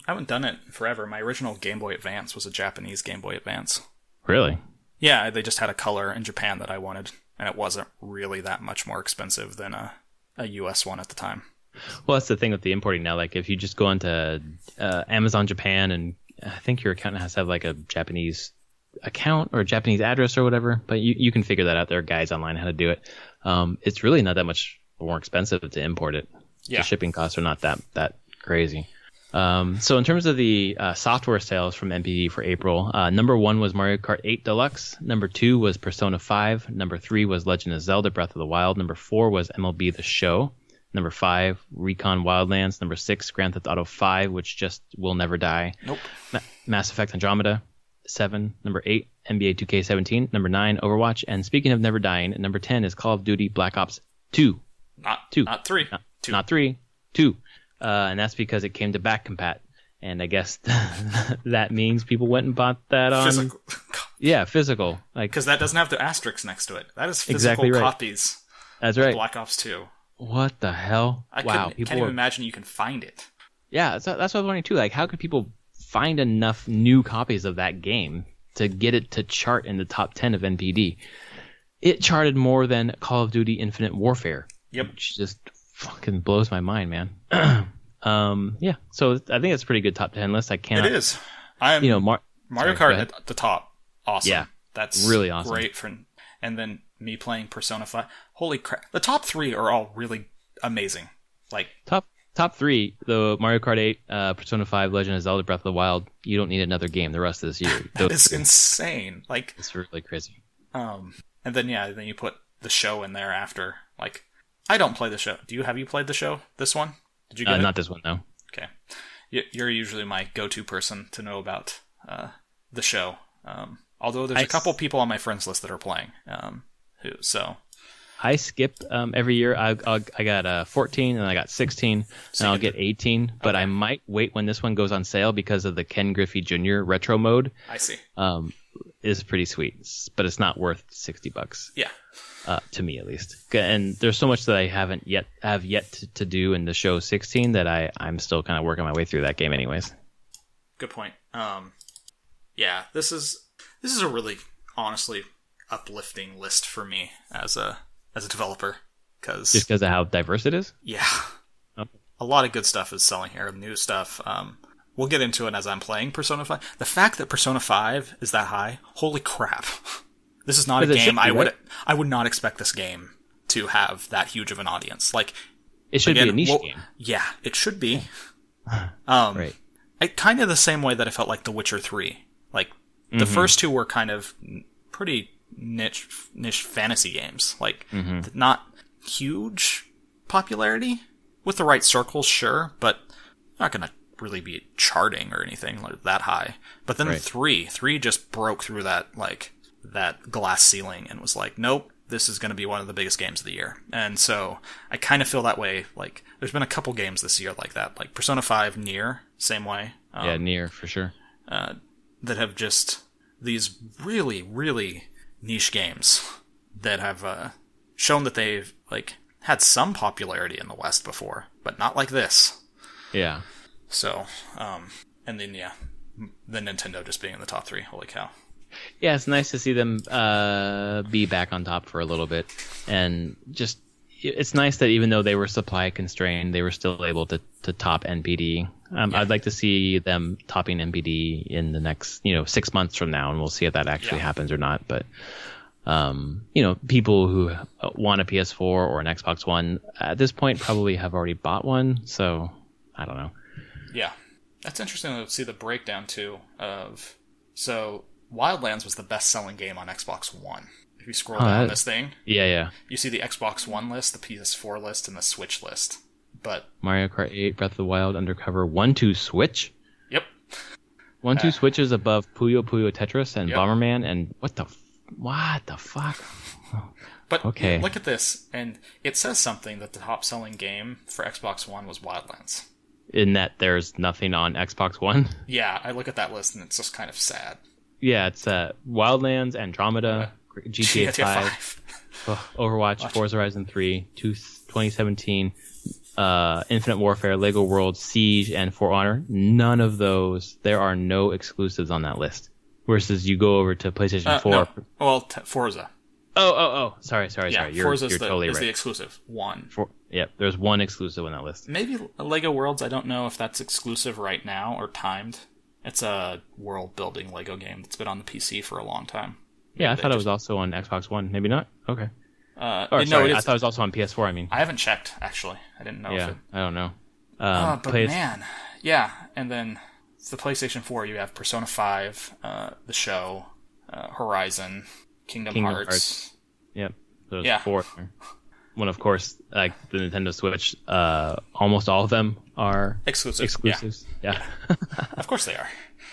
haven't done it forever. My original Game Boy Advance was a Japanese Game Boy Advance. Really? Yeah, they just had a color in Japan that I wanted, and it wasn't really that much more expensive than a US one at the time. Well, that's the thing with the importing now. Like, if you just go onto Amazon Japan, and I think your account has to have like a Japanese account or a Japanese address or whatever, but you can figure that out. There are guides online how to do it. It's really not that much more expensive to import it. Yeah. The shipping costs are not that crazy. So in terms of the software sales from NPD for April, number 1 was Mario Kart 8 Deluxe. Number 2 was Persona 5. Number 3 was Legend of Zelda Breath of the Wild. Number 4 was MLB The Show. Number 5, Recon Wildlands. Number 6, Grand Theft Auto 5, which just will never die. Nope. Mass Effect Andromeda. 7. Number 8, NBA 2K17. Number 9, Overwatch. And speaking of never dying, number 10 is Call of Duty Black Ops 2. Not 3. Not 3. 2. And that's because it came to back compat. And I guess that means people went and bought that on... Physical. Yeah, physical. Because that doesn't have the asterisk next to it. That is physical exactly right. copies. That's right. Black Ops 2. What the hell? I can't even imagine you can find it. Yeah, that's what I was wondering too. Like, how could people find enough new copies of that game to get it to chart in the top 10 of NPD? It charted more than Call of Duty Infinite Warfare. Yep. Which just fucking blows my mind, man. Yeah, so I think it's a pretty good top 10 list. I cannot. It is. Mario Kart at the top. Awesome. Yeah. That's really awesome. Great and then me playing Persona 5. Holy crap. The top 3 are all really amazing. Like top 3, the Mario Kart 8, Persona 5, Legend of Zelda Breath of the Wild. You don't need another game the rest of this year. That is insane. Like, it's really crazy. And then then you put the show in there after. Like, I don't play the show. Have you played the show? This one? Did you get it? Not this one, no. Okay. You're usually my go-to person to know about the show. Although there's a couple people on my friends list that are playing. I skip every year. I got 14 and I got 16 and I'll get 18. But I might wait when this one goes on sale because of the Ken Griffey Jr. retro mode. I see. Is pretty sweet, but it's not worth $60. Yeah. To me at least. And there's so much that I have yet to do in the show 16 that I'm still kind of working my way through that game anyways. Good point. Yeah, this is a really honestly uplifting list for me as a developer just because of how diverse it is. Yeah. Okay. A lot of good stuff is selling here, new stuff. We'll get into it as I'm playing Persona 5. The fact that Persona 5 is that high, holy crap. This is not a game I would not expect this game to have that huge of an audience. Like, it should be a niche game. Yeah, it should be. Right. Kind of the same way that I felt like The Witcher 3. Like, the first two were kind of pretty niche fantasy games. Like, not huge popularity. With the right circles, sure, but not going to really be charting or anything like that high. But then three just broke through that glass ceiling and was like, nope, this is going to be one of the biggest games of the year. And so I kind of feel that way. Like, there's been a couple games this year like that, like Persona 5, Nier, same way. Nier for sure. That have just these really, really niche games that have shown that they've like had some popularity in the West before, but not like this. Yeah. So, and then the Nintendo just being in the top 3. Holy cow. Yeah, it's nice to see them be back on top for a little bit, and just it's nice that even though they were supply constrained, they were still able to top NPD. I'd like to see them topping NPD in the next 6 months from now, and we'll see if that actually happens or not. But people who want a PS4 or an Xbox One at this point probably have already bought one, so I don't know. Yeah, that's interesting to see the breakdown too of Wildlands was the best-selling game on Xbox One. If you scroll down this thing, yeah, you see the Xbox One list, the PS4 list, and the Switch list. But Mario Kart 8, Breath of the Wild, Undercover, 1-2 Switch. Yep. 1-2 Switch is above Puyo Puyo Tetris and Bomberman, and what the fuck? But okay, look at this, and it says something that the top-selling game for Xbox One was Wildlands. In that there's nothing on Xbox One. Yeah, I look at that list and it's just kind of sad. Yeah, it's Wildlands, Andromeda, GTA 5, Overwatch, Forza Horizon 3, 2017, Infinite Warfare, Lego World, Siege, and For Honor. None of those. There are no exclusives on that list. Versus you go over to PlayStation 4. No. Well, Forza. Oh. Sorry. You're totally right. Is the exclusive one. There's one exclusive on that list. Maybe Lego Worlds. I don't know if that's exclusive right now or timed. It's a world-building Lego game that's been on the PC for a long time. Yeah, I thought it was also on Xbox One. Maybe not? Okay. I thought it was also on PS4, I mean. I haven't checked, actually. I didn't know if it... I don't know. man. Yeah, and then it's the PlayStation 4. You have Persona 5, the show, Horizon, Kingdom Hearts. Yep. There's 4. One, of course, like the Nintendo Switch, almost all of them are exclusives. Yeah. Of course they are.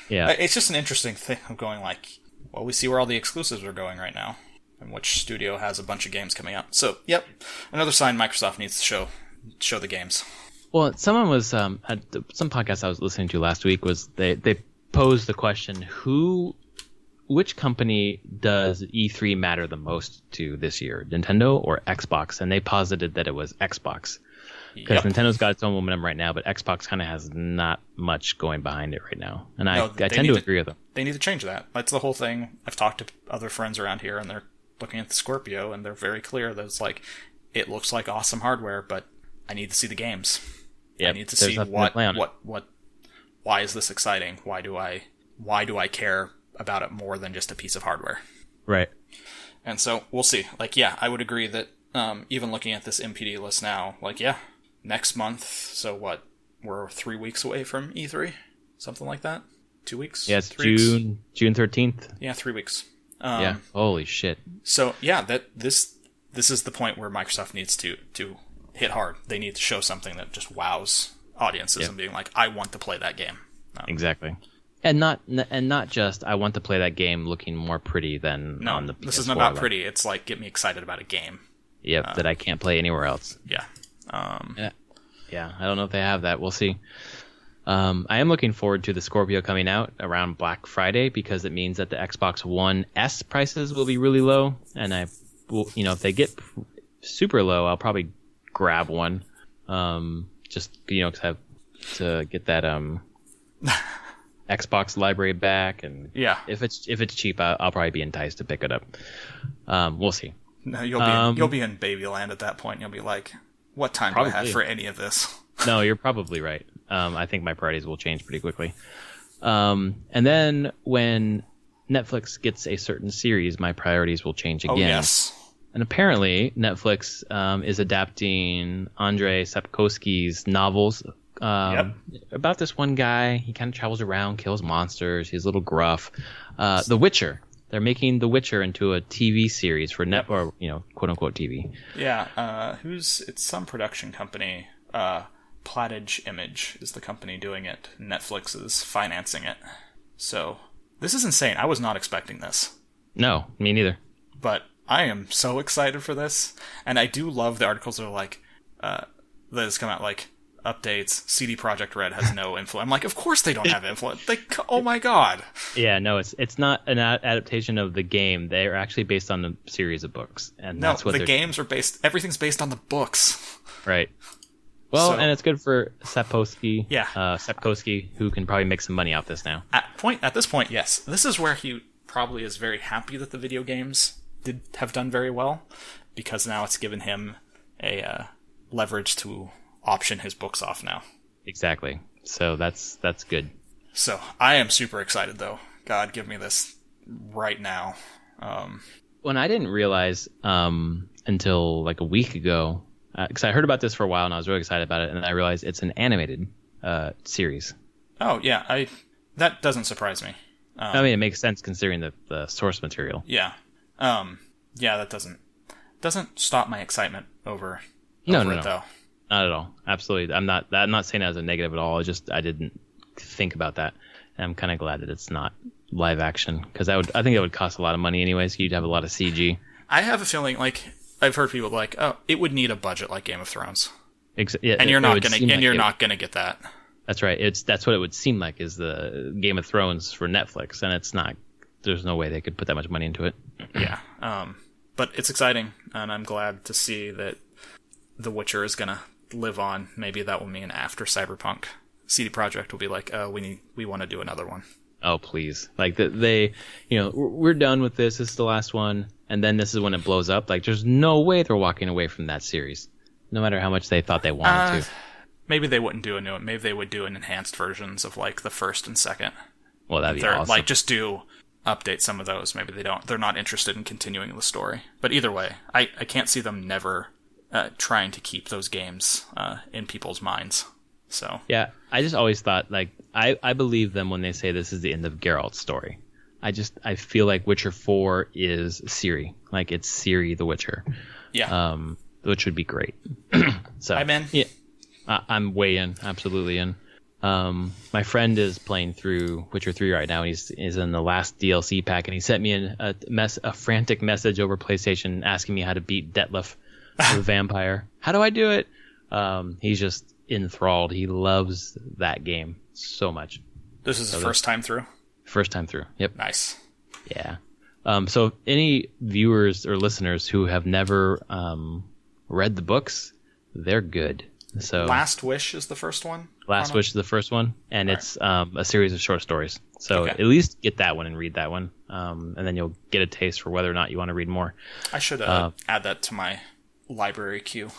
Yeah. It's just an interesting thing of going like, well, we see where all the exclusives are going right now, and which studio has a bunch of games coming out. So, another sign Microsoft needs to show the games. Well, someone was at some podcast I was listening to last week was they posed the question, who which company does E3 matter the most to this year, Nintendo or Xbox? And they posited that it was Xbox. Because Nintendo's got its own momentum right now, but Xbox kind of has not much going behind it right now. And I tend to agree with them. They need to change that. That's the whole thing. I've talked to other friends around here, and they're looking at the Scorpio, and they're very clear that it's like, it looks like awesome hardware, but I need to see the games. Yep, I need to see why is this exciting? Why do I care about it more than just a piece of hardware? Right. And so we'll see. Like, yeah, I would agree that even looking at this MPD list now, like, yeah, next month. So what? We're 3 weeks away from E3, something like that. 2 weeks. Yeah, it's June 13th. Yeah, 3 weeks. Yeah. Holy shit. So yeah, this is the point where Microsoft needs to hit hard. They need to show something that just wows audiences and being like, I want to play that game. Exactly. And not just I want to play that game looking more pretty than on the PS4. This isn't about pretty. It's like, get me excited about a game. Yep, that I can't play anywhere else. Yeah. Yeah, I don't know if they have that. We'll see. I am looking forward to the Scorpio coming out around Black Friday because it means that the Xbox One S prices will be really low, and I will, if they get super low, I'll probably grab one. Just because I have to get that Xbox library back, and if it's cheap, I'll probably be enticed to pick it up. We'll see. No, you'll be in Babyland at that point. You'll be like, what time do I have for any of this? No, you're probably right. I think my priorities will change pretty quickly. And then when Netflix gets a certain series, my priorities will change again. Oh, yes. And apparently, Netflix is adapting Andrei Sapkowski's novels about this one guy. He kind of travels around, kills monsters. He's a little gruff. The Witcher. They're making The Witcher into a TV series for or quote unquote TV. Yeah, it's some production company. Plattage Image is the company doing it. Netflix is financing it. So this is insane. I was not expecting this. No, me neither. But I am so excited for this, and I do love the articles that are like that has come out like updates. CD Projekt Red has no influence. I'm like, of course they don't have influence. Oh my god. Yeah, no, it's not an adaptation of the game. They're actually based on a series of books, and that's what the games are based. Everything's based on the books. Right. Well, and it's good for Sapkowski. Yeah. Sapkowski, who can probably make some money off this now. At this point, yes. This is where he probably is very happy that the video games have done very well, because now it's given him a leverage to option his books off now. Exactly. So that's good. So I am super excited, though. God, give me this right now. When I didn't realize until like a week ago, because I heard about this for a while and I was really excited about it, and I realized it's an animated series. Oh yeah, that doesn't surprise me. I mean, it makes sense considering the source material. Yeah, that doesn't stop my excitement over it though. Not at all. Absolutely, I'm not saying that as a negative at all. I didn't think about that, and I'm kind of glad that it's not live action, because I think it would cost a lot of money anyways. You'd have a lot of CG. I have a feeling like. I've heard people like, "Oh, it would need a budget like Game of Thrones," yeah, and you're not gonna get that. That's right. That's what it would seem like is the Game of Thrones for Netflix, and it's not. There's no way they could put that much money into it. Yeah, but it's exciting, and I'm glad to see that The Witcher is gonna live on. Maybe that will mean after Cyberpunk, CD Projekt will be like, "Oh, we want to do another one." Oh, please! Like we're done with this. This is the last one. And then this is when it blows up. Like, there's no way they're walking away from that series, no matter how much they thought they wanted to. Maybe they wouldn't do a new one. Maybe they would do an enhanced versions of like the first and second. Well, that'd be awesome. Like, just update some of those. Maybe they don't. They're not interested in continuing the story. But either way, I can't see them never trying to keep those games in people's minds. So yeah, I just always thought like I believe them when they say this is the end of Geralt's story. I feel like Witcher 4 is Ciri. Like, it's Ciri the Witcher. Yeah. Which would be great. So I'm in. Yeah. I'm way in. Absolutely in. My friend is playing through Witcher 3 right now. He's in the last DLC pack, and he sent me a frantic message over PlayStation asking me how to beat Detlef the vampire. How do I do it? He's just enthralled. He loves that game so much. This is the first time through? First time through. Yep. Nice. Yeah. So any viewers or listeners who have never read the books, they're good. So Last Wish is the first one. Last Wish is the first one, and it's a series of short stories. So Okay. at least get that one and read that one, and then you'll get a taste for whether or not you want to read more. I should add that to my library queue.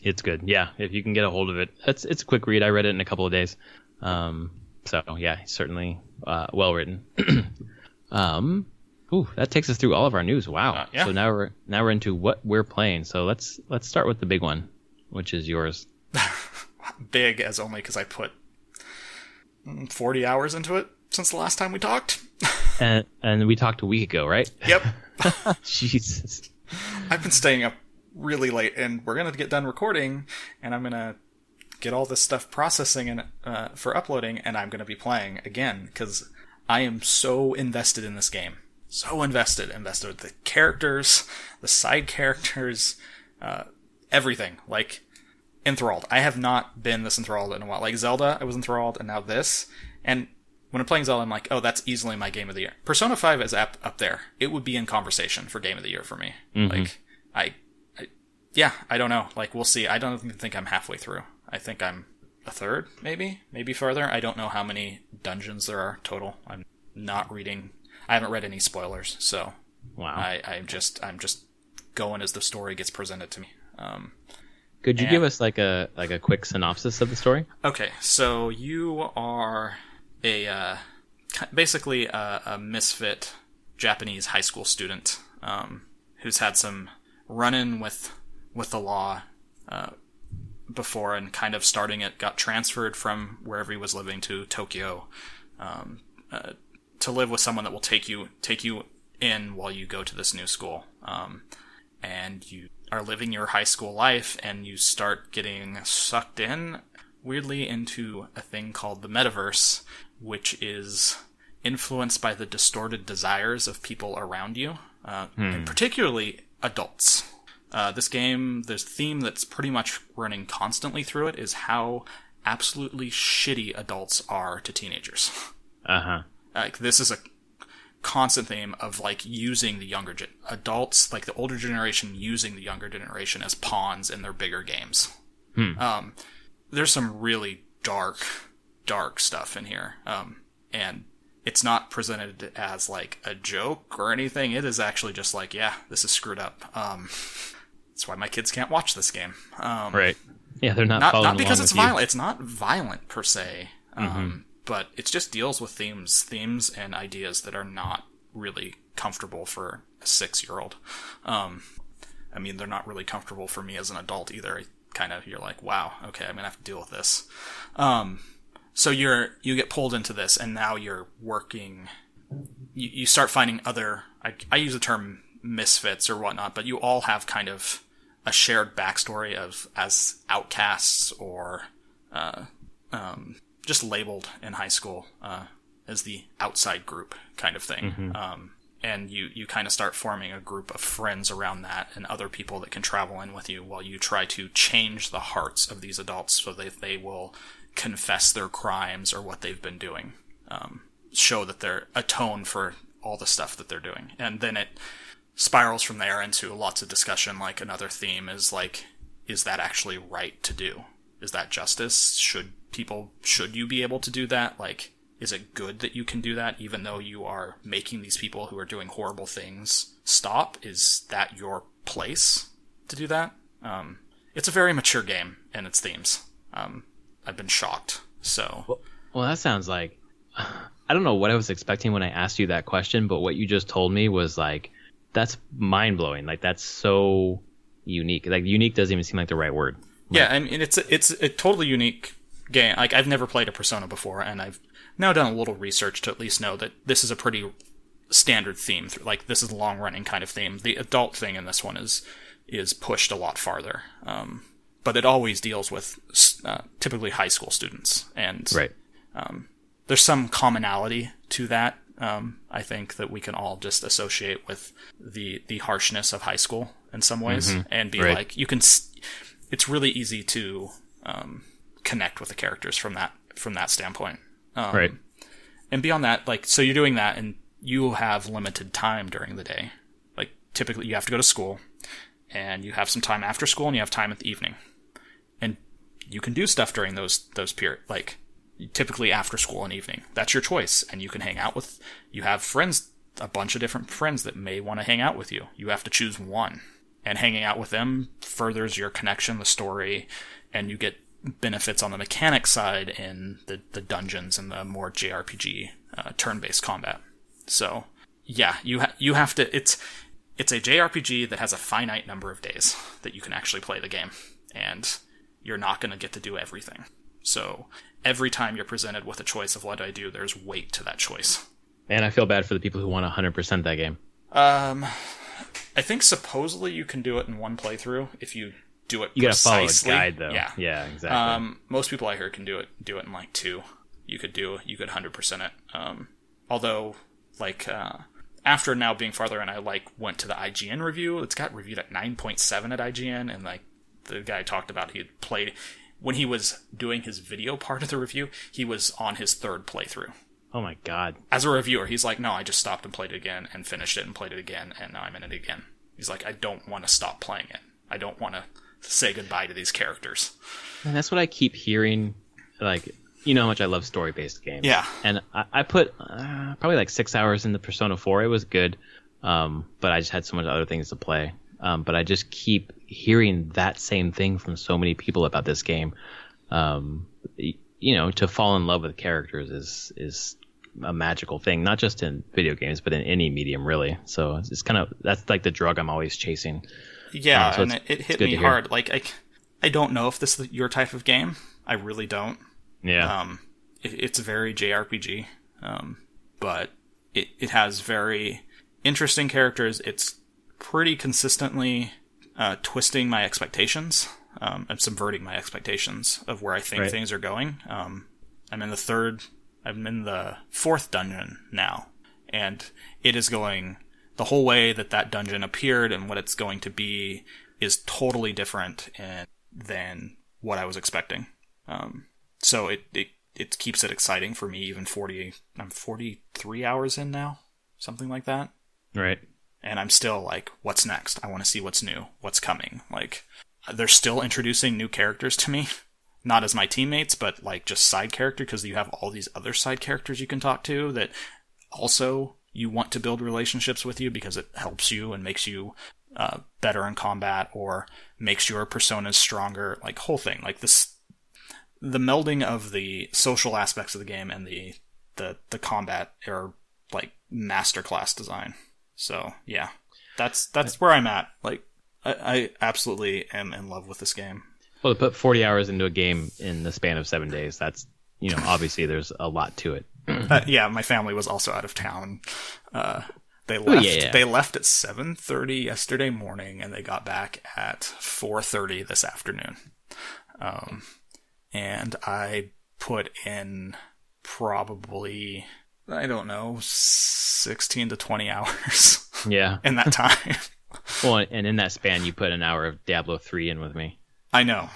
It's good. Yeah, if you can get a hold of it. It's a quick read. I read it in a couple of days. So yeah, certainly well written. That takes us through all of our news. Wow. Yeah. So now we're into what we're playing. So let's start with the big one, which is yours. Big as only because I put 40 hours into it since the last time we talked. and we talked a week ago, right? Yep. Jesus. I've been staying up really late, and we're going to get done recording, and I'm going to get all this stuff processing and for uploading, and I'm going to be playing again, because I am so invested in this game. So invested with the characters, the side characters, everything. Like, enthralled. I have not been this enthralled in a while. Like Zelda, I was enthralled, and now this. And when I'm playing Zelda, I'm like, oh, that's easily my game of the year. Persona 5 is up there. It would be in conversation for game of the year for me. Mm-hmm. Like, I don't know. Like, we'll see. I don't even think I'm halfway through. I think I'm a third, maybe further. I don't know how many dungeons there are total. I'm not reading. I haven't read any spoilers, so wow. I'm just going as the story gets presented to me. Could you give us like a quick synopsis of the story? Okay, so you are basically a misfit Japanese high school student who's had some run-in with the law before, and kind of starting it, got transferred from wherever he was living to Tokyo to live with someone that will take you in while you go to this new school. And you are living your high school life, and you start getting sucked in, weirdly, into a thing called the metaverse, which is influenced by the distorted desires of people around you, and particularly adults. This game, the theme that's pretty much running constantly through it is how absolutely shitty adults are to teenagers. Uh-huh. Like, this is a constant theme of, like, using the younger adults, like the older generation, using the younger generation as pawns in their bigger games. There's some really dark stuff in here. And it's not presented as, like, a joke or anything. It is actually just like, yeah, this is screwed up. That's why my kids can't watch this game. Right. Yeah, they're not following not because along it's with you. violent. It's not violent per se. But it just deals with themes and ideas that are not really comfortable for a 6-year-old. I mean, they're not really comfortable for me as an adult either. You're like, wow, okay, I'm gonna have to deal with this. So you get pulled into this, and now you're working. You start finding other. I use the term misfits or whatnot, but you all have kind of a shared backstory as outcasts or just labeled in high school as the outside group kind of thing. And you kind of start forming a group of friends around that, and other people that can travel in with you while you try to change the hearts of these adults so that they will confess their crimes or what they've been doing. Show that they're atone for all the stuff that they're doing. And then it spirals from there into lots of discussion. Like, another theme is like, is that actually right to do? Is that justice? Should you be able to do that? Like, is it good that you can do that even though you are making these people who are doing horrible things stop? Is that your place to do that? It's a very mature game in its themes. I've been shocked. So, well, that sounds like, I don't know what I was expecting when I asked you that question, but what you just told me was like, that's mind blowing. Like, that's so unique. Like, unique doesn't even seem like the right word. Yeah, I mean, it's a totally unique game. Like, I've never played a Persona before, and I've now done a little research to at least know that this is a pretty standard theme. Like, this is a long-running kind of theme. The adult thing in this one is pushed a lot farther. But it always deals with typically high school students. And right. There's some commonality to that, I think, that we can all just associate with the harshness of high school in some ways. And be right. like, you can... It's really easy to connect with the characters from that standpoint. Right. And beyond that, like, so you're doing that, and you have limited time during the day. Like, typically you have to go to school, and you have some time after school, and you have time at the evening. And you can do stuff during those periods, like, typically after school and evening. That's your choice, and you can hang out with, you have friends, a bunch of different friends that may want to hang out with you. You have to choose one, and hanging out with them furthers your connection, the story, and you get benefits on the mechanic side in the dungeons and the more JRPG turn-based combat. So yeah, you have to, it's a JRPG that has a finite number of days that you can actually play the game, and you're not going to get to do everything. So every time you're presented with a choice of what do I do, there's weight to that choice. And I feel bad for the people who want 100% that game. I think supposedly you can do it in one playthrough if you do it precisely. You gotta follow a guide, though. Yeah, Exactly. Most people I hear can do it in like 2. You could 100% it. Although, like, after now being farther in, I went to the IGN review. It's got reviewed at 9.7 at IGN, and like the guy talked about, he had played when he was doing his video part of the review. He was on his 3rd playthrough. Oh my god! As a reviewer, he's like, no, I just stopped and played it again, and finished it and played it again, and now I'm in it again. He's like, I don't want to stop playing it. I don't want to say goodbye to these characters. And that's what I keep hearing. Like, you know how much I love story-based games. Yeah. And I put probably like 6 hours into Persona 4. It was good, but I just had so much other things to play. But I just keep hearing that same thing from so many people about this game. You know, to fall in love with characters is a magical thing, not just in video games, but in any medium, really. So it's kind of, that's like the drug I'm always chasing. Yeah, so and it hit me hard. Like, I don't know if this is your type of game. I really don't. Yeah. It's very JRPG, but it has very interesting characters. It's pretty consistently twisting my expectations and subverting my expectations of where I think things are going. I'm in the 4th dungeon now, and it is going the whole way that dungeon appeared and what it's going to be is totally different than what I was expecting. So it keeps it exciting for me. Even I'm 43 hours in now, something like that. Right. And I'm still like, what's next? I want to see what's new, what's coming. Like, they're still introducing new characters to me. Not as my teammates, but like just side character, because you have all these other side characters you can talk to that also you want to build relationships with you because it helps you and makes you better in combat or makes your personas stronger. Like, whole thing. Like this, the melding of the social aspects of the game and the combat are like masterclass design. So yeah, that's where I'm at. Like, I absolutely am in love with this game. Well, to put 40 hours into a game in the span of 7 days, that's, you know, obviously there's a lot to it. Yeah, my family was also out of town. They left. They left at 7:30 yesterday morning, and they got back at 4:30 this afternoon. And I put in probably, I don't know, 16 to 20 hours. Yeah. In that time. Well, and in that span, you put an hour of Diablo 3 in with me. I know.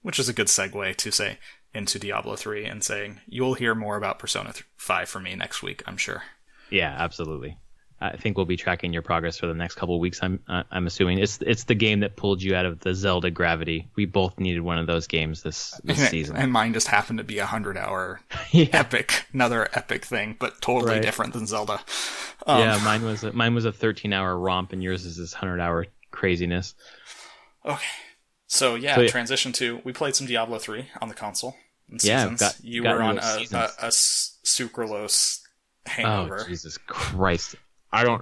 Which is a good segue to say into Diablo 3 and saying you'll hear more about Persona 5 from me next week, I'm sure. Yeah, absolutely. I think we'll be tracking your progress for the next couple of weeks. I'm assuming it's the game that pulled you out of the Zelda gravity. We both needed one of those games this season, and mine just happened to be 100-hour epic, another epic thing, but totally different than Zelda. Yeah, mine was a 13-hour romp, and yours is this 100-hour craziness. Okay, so transition to, we played some Diablo 3 on the console. Seasons. You were on a sucralose hangover. Oh, Jesus Christ. I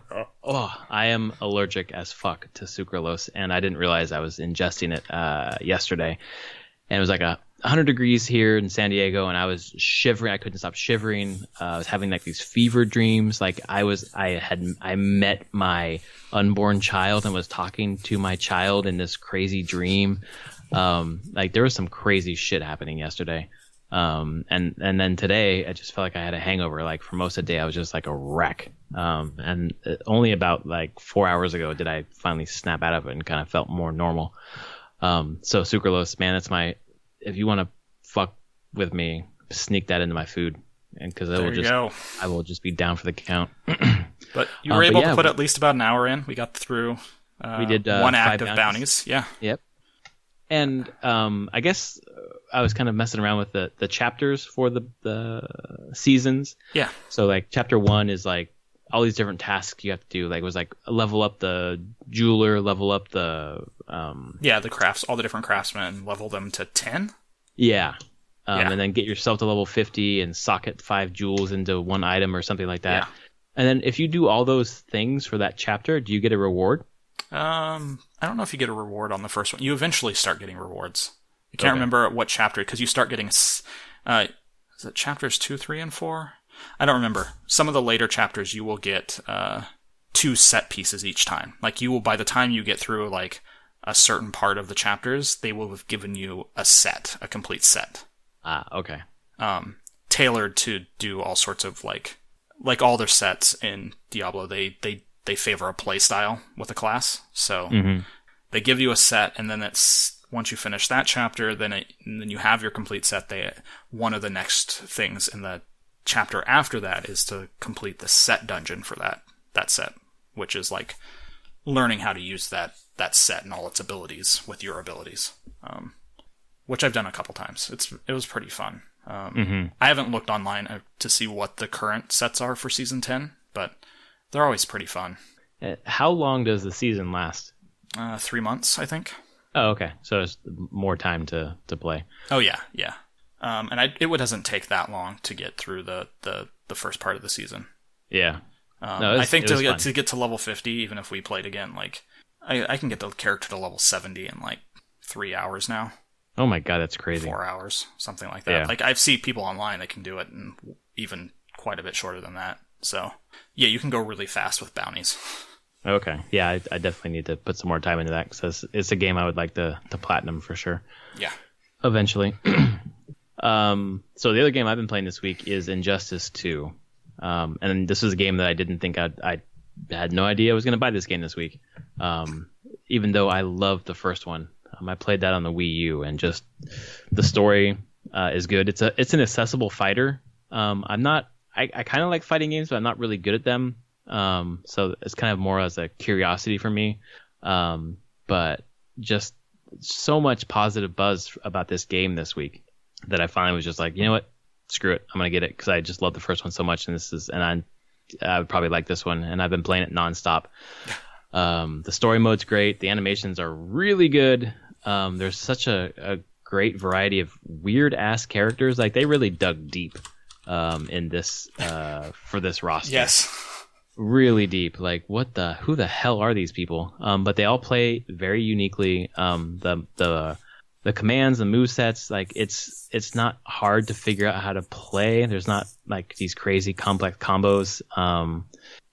am allergic as fuck to sucralose, and I didn't realize I was ingesting it yesterday. And it was like 100 degrees here in San Diego, and I was shivering. I couldn't stop shivering. I was having like these fever dreams. Like I met my unborn child and was talking to my child in this crazy dream. Like there was some crazy shit happening yesterday. And then today I just felt like I had a hangover. Like for most of the day I was just like a wreck. And only about like 4 hours ago did I finally snap out of it and kind of felt more normal. So sucralose, man, that's if you want to fuck with me, sneak that into my food. and because I will just be down for the count. But you were able to put at least about an hour in. We got through. We did one act of bounties. Yeah. Yep. And I guess I was kind of messing around with the chapters for the seasons. Yeah. So like chapter 1 is like all these different tasks you have to do. Like it was like level up the jeweler, level up the the crafts, all the different craftsmen, level them to 10. Yeah. And then get yourself to level 50 and socket 5 jewels into one item or something like that. Yeah. And then if you do all those things for that chapter, do you get a reward? I don't know if you get a reward on the first one. You eventually start getting rewards. I can't remember what chapter, because you start getting, is it chapters 2, 3, and 4? I don't remember. Some of the later chapters, you will get 2 set pieces each time. Like you will, by the time you get through like a certain part of the chapters, they will have given you a complete set. Okay. Tailored to do all sorts of like all their sets in Diablo, they favor a play style with a class. So they give you a set, and then once you finish that chapter, then you have your complete set. One of the next things in the chapter after that is to complete the set dungeon for that set, which is like learning how to use that set and all its abilities with your abilities, which I've done a couple times. It was pretty fun. I haven't looked online to see what the current sets are for Season 10, but they're always pretty fun. How long does the season last? 3 months, I think. Oh, okay. So it's more time to play. Oh, yeah. And it doesn't take that long to get through the first part of the season. Yeah. I think to get to level 50, even if we played again, like I can get the character to level 70 in like 3 hours now. Oh my god, that's crazy. 4 hours, something like that. Yeah. Like I've seen people online that can do it in even quite a bit shorter than that. So yeah, you can go really fast with bounties. Okay. Yeah, I definitely need to put some more time into that because it's a game I would like to platinum for sure. Yeah. Eventually. So the other game I've been playing this week is Injustice 2. And this is a game that I didn't think I had no idea I was going to buy this game this week. Even though I loved the first one. I played that on the Wii U, and just the story is good. It's an accessible fighter. I kind of like fighting games, but I'm not really good at them. So it's kind of more as a curiosity for me. But just so much positive buzz about this game this week that I finally was just like, you know what? Screw it. I'm going to get it because I just love the first one so much. And I would probably like this one. And I've been playing it nonstop. The story mode's great. The animations are really good. There's such a great variety of weird ass characters. Like they really dug deep in this for this roster. Yes. Really deep. Like who the hell are these people? But they all play very uniquely. The commands, the movesets, like it's not hard to figure out how to play. There's not like these crazy complex combos.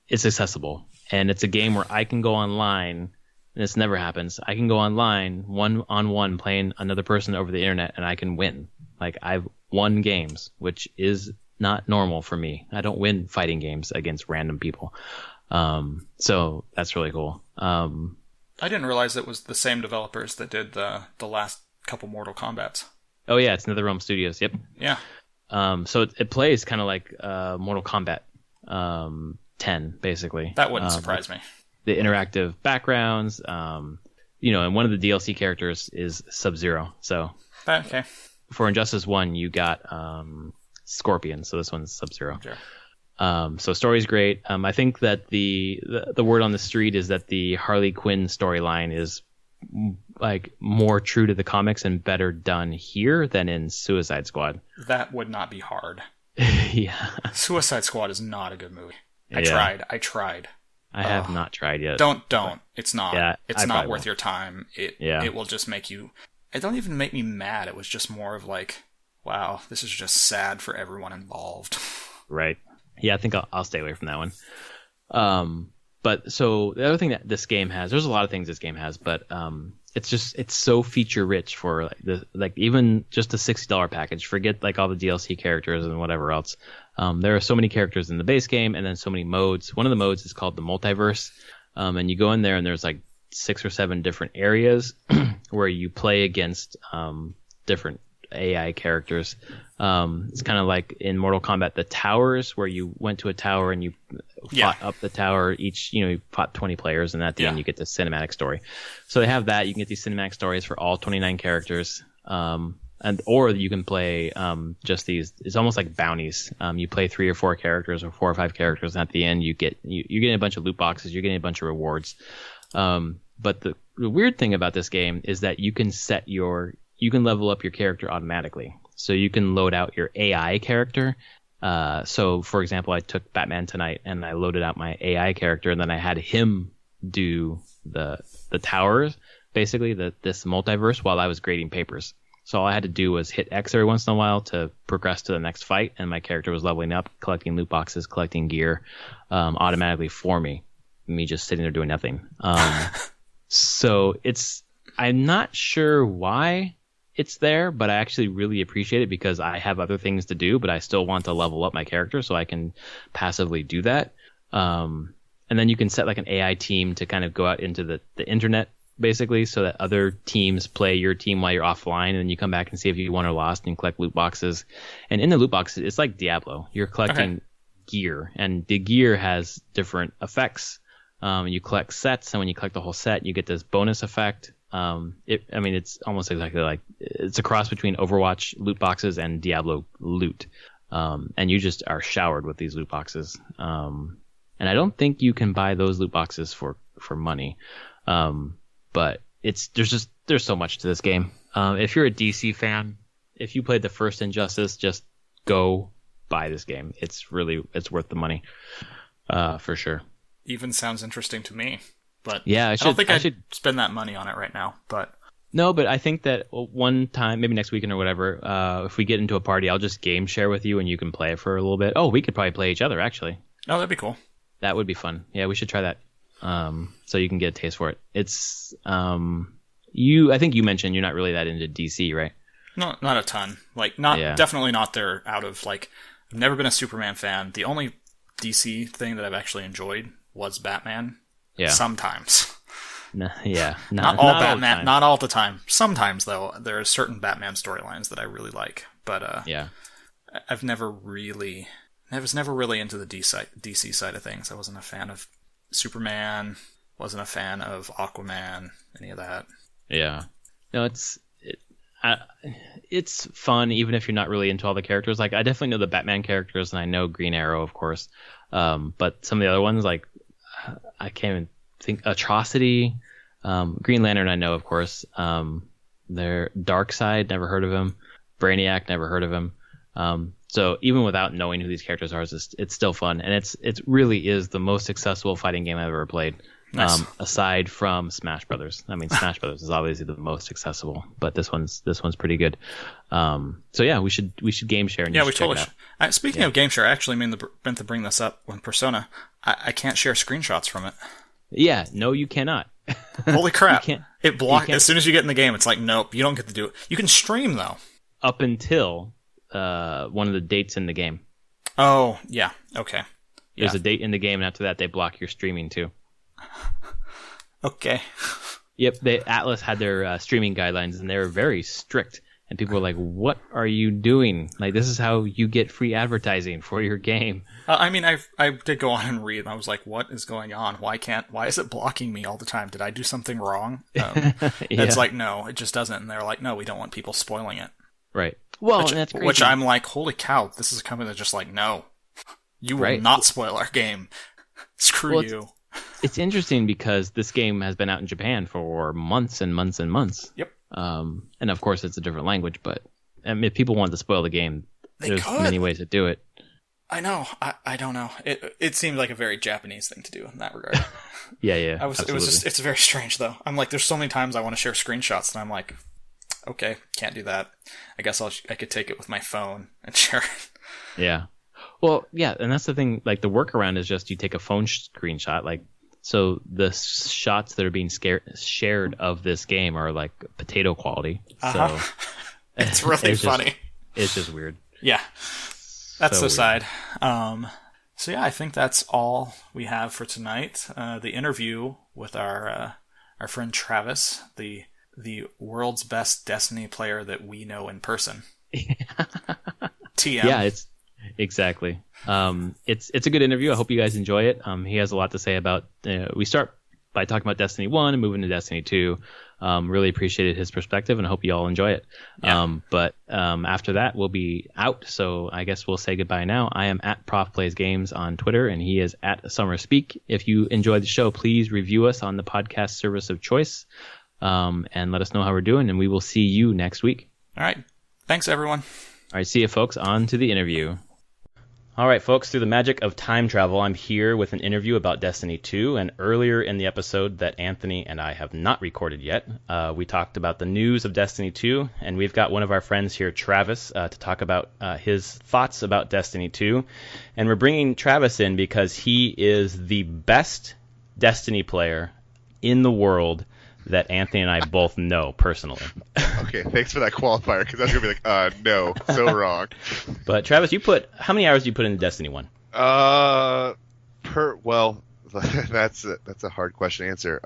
It's accessible. And it's a game where I can go online, and this never happens. I can go online, 1-on-1, playing another person over the internet, and I can win. Like, I've won games, which is not normal for me. I don't win fighting games against random people. So that's really cool. I didn't realize it was the same developers that did the last couple Mortal Kombats. Oh, yeah, it's NetherRealm Studios, yep. Yeah. So it plays kind of like Mortal Kombat 10, basically. That wouldn't surprise me. The interactive backgrounds, and one of the DLC characters is Sub-Zero. So okay. For Injustice 1, you got Scorpion, so this one's Sub-Zero. Sure. So story's great. I think that the word on the street is that the Harley Quinn storyline is like more true to the comics and better done here than in Suicide Squad. That would not be hard. Yeah. Suicide Squad is not a good movie. I tried. I have not tried yet. Don't. It's not. Yeah, it's not worth your time. It will just make you... It don't even make me mad. It was just more of like, wow, this is just sad for everyone involved. Right. Yeah, I think I'll stay away from that one. But so the other thing that this game has, there's a lot of things this game has, but it's so feature rich for even just a $60 package. Forget like all the DLC characters and whatever else. There are so many characters in the base game, and then so many modes. One of the modes is called the multiverse, and you go in there and there's like 6 or 7 different areas where you play against different AI characters. It's kind of like in Mortal Kombat, the towers, where you went to a tower and you fought up the tower. Each, you fought 20 players, and at the end you get the cinematic story. So they have that. You can get these cinematic stories for all 29 characters. Or you can play just these. It's almost like bounties. You play 3 or 4 characters, or 4 or 5 characters, and at the end you're getting a bunch of loot boxes. You're getting a bunch of rewards. But the weird thing about this game is that you can level up your character automatically. So you can load out your AI character. So for example, I took Batman tonight and I loaded out my AI character, and then I had him do the towers, basically this multiverse, while I was grading papers. So all I had to do was hit X every once in a while to progress to the next fight, and my character was leveling up, collecting loot boxes, collecting gear, automatically for me just sitting there doing nothing. So I'm not sure why it's there, but I actually really appreciate it because I have other things to do, but I still want to level up my character, so I can passively do that. And then you can set like an AI team to kind of go out into the internet, basically, so that other teams play your team while you're offline, and then you come back and see if you won or lost and collect loot boxes. And in the loot boxes, it's like Diablo. You're collecting gear, and the gear has different effects. You collect sets, and when you collect the whole set, you get this bonus effect. It's almost exactly like it's a cross between Overwatch loot boxes and Diablo loot. And you just are showered with these loot boxes. And I don't think you can buy those loot boxes for money. But there's so much to this game. If you're a DC fan, if you played the first Injustice, just go buy this game. It's worth the money, for sure. Even sounds interesting to me. But yeah, I don't think I should spend that money on it right now. But no, but I think that one time, maybe next weekend or whatever, if we get into a party, I'll just game share with you and you can play it for a little bit. Oh, we could probably play each other, actually. Oh, that'd be cool. That would be fun. Yeah, we should try that. So you can get a taste for it. It's I think you mentioned you're not really that into DC, right? No, not a ton. Definitely not there out of I've never been a Superman fan. The only DC thing that I've actually enjoyed was Batman. Yeah. Sometimes. Yeah. Not all Batman. Not all the time. Sometimes though, there are certain Batman storylines that I really like. But yeah, I was never really into the DC side of things. I wasn't a fan of Superman. Wasn't a fan of Aquaman. Any of that. Yeah. No, it's fun even if you're not really into all the characters. Like I definitely know the Batman characters and I know Green Arrow, of course. But some of the other ones, like I can't even think. Atrocity, Green Lantern, I know, of course. They're Darkseid, never heard of him. Brainiac, never heard of him. So even without knowing who these characters are, it's still fun, and it really is the most accessible fighting game I've ever played. Nice. Aside from Smash Brothers. I mean, Smash Brothers is obviously the most accessible, but this one's pretty good. So yeah, we should game share. And yeah, we totally should. Speaking of game share, I actually meant to bring this up when Persona. I can't share screenshots from it. Yeah, no, you cannot. Holy crap! It blocks as soon as you get in the game. It's like, nope, you don't get to do it. You can stream though. Up until one of the dates in the game. Oh yeah, okay. There's a date in the game, and after that, they block your streaming too. Okay. Yep, Atlas had their streaming guidelines, and they were very strict. And people were like, "What are you doing? Like, this is how you get free advertising for your game." I mean, I did go on and read, and I was like, "What is going on? Why is it blocking me all the time? Did I do something wrong?" It's like, no, it just doesn't. And they're like, "No, we don't want people spoiling it." Right. Well, that's crazy. Which I'm like, holy cow, this is a company that's just like, no, you will not spoil our game. Screw you. It's interesting because this game has been out in Japan for months and months and months. Yep. And of course, it's a different language, but if people want to spoil the game, there's many ways to do it. I know. I don't know. It seemed like a very Japanese thing to do in that regard. Yeah. It's very strange though. I'm like, there's so many times I want to share screenshots, and I'm like, okay, can't do that. I guess I could take it with my phone and share it. Yeah. Well, yeah, and that's the thing. Like the workaround is just you take a phone screenshot. Like, so the shots that are being shared of this game are like potato quality. So it's really funny. It's just weird. Yeah, that's the side. So yeah, I think that's all we have for tonight. The interview with our friend Travis, the world's best Destiny player that we know in person. TM. Yeah, it's exactly. It's a good interview. I hope you guys enjoy it. He has a lot to say about. We start by talking about Destiny 1 and moving to Destiny 2. Really appreciated his perspective, and I hope you all enjoy it. Yeah. But after that, we'll be out, so I guess we'll say goodbye now. I am at Prof Plays Games on Twitter, and he is at Summer Speak. If you enjoyed the show, please review us on the podcast service of choice, and let us know how we're doing, and we will see you next week. All right. Thanks, everyone. All right, see you, folks. On to the interview. All right, folks, through the magic of time travel, I'm here with an interview about Destiny 2, and earlier in the episode that Anthony and I have not recorded yet, we talked about the news of Destiny 2, and we've got one of our friends here, Travis, to talk about his thoughts about Destiny 2, and we're bringing Travis in because he is the best Destiny player in the world that Anthony and I both know personally. Okay, thanks for that qualifier, because I was going to be like, no, so wrong. But Travis, how many hours do you put into Destiny 1? Well, that's a hard question to answer.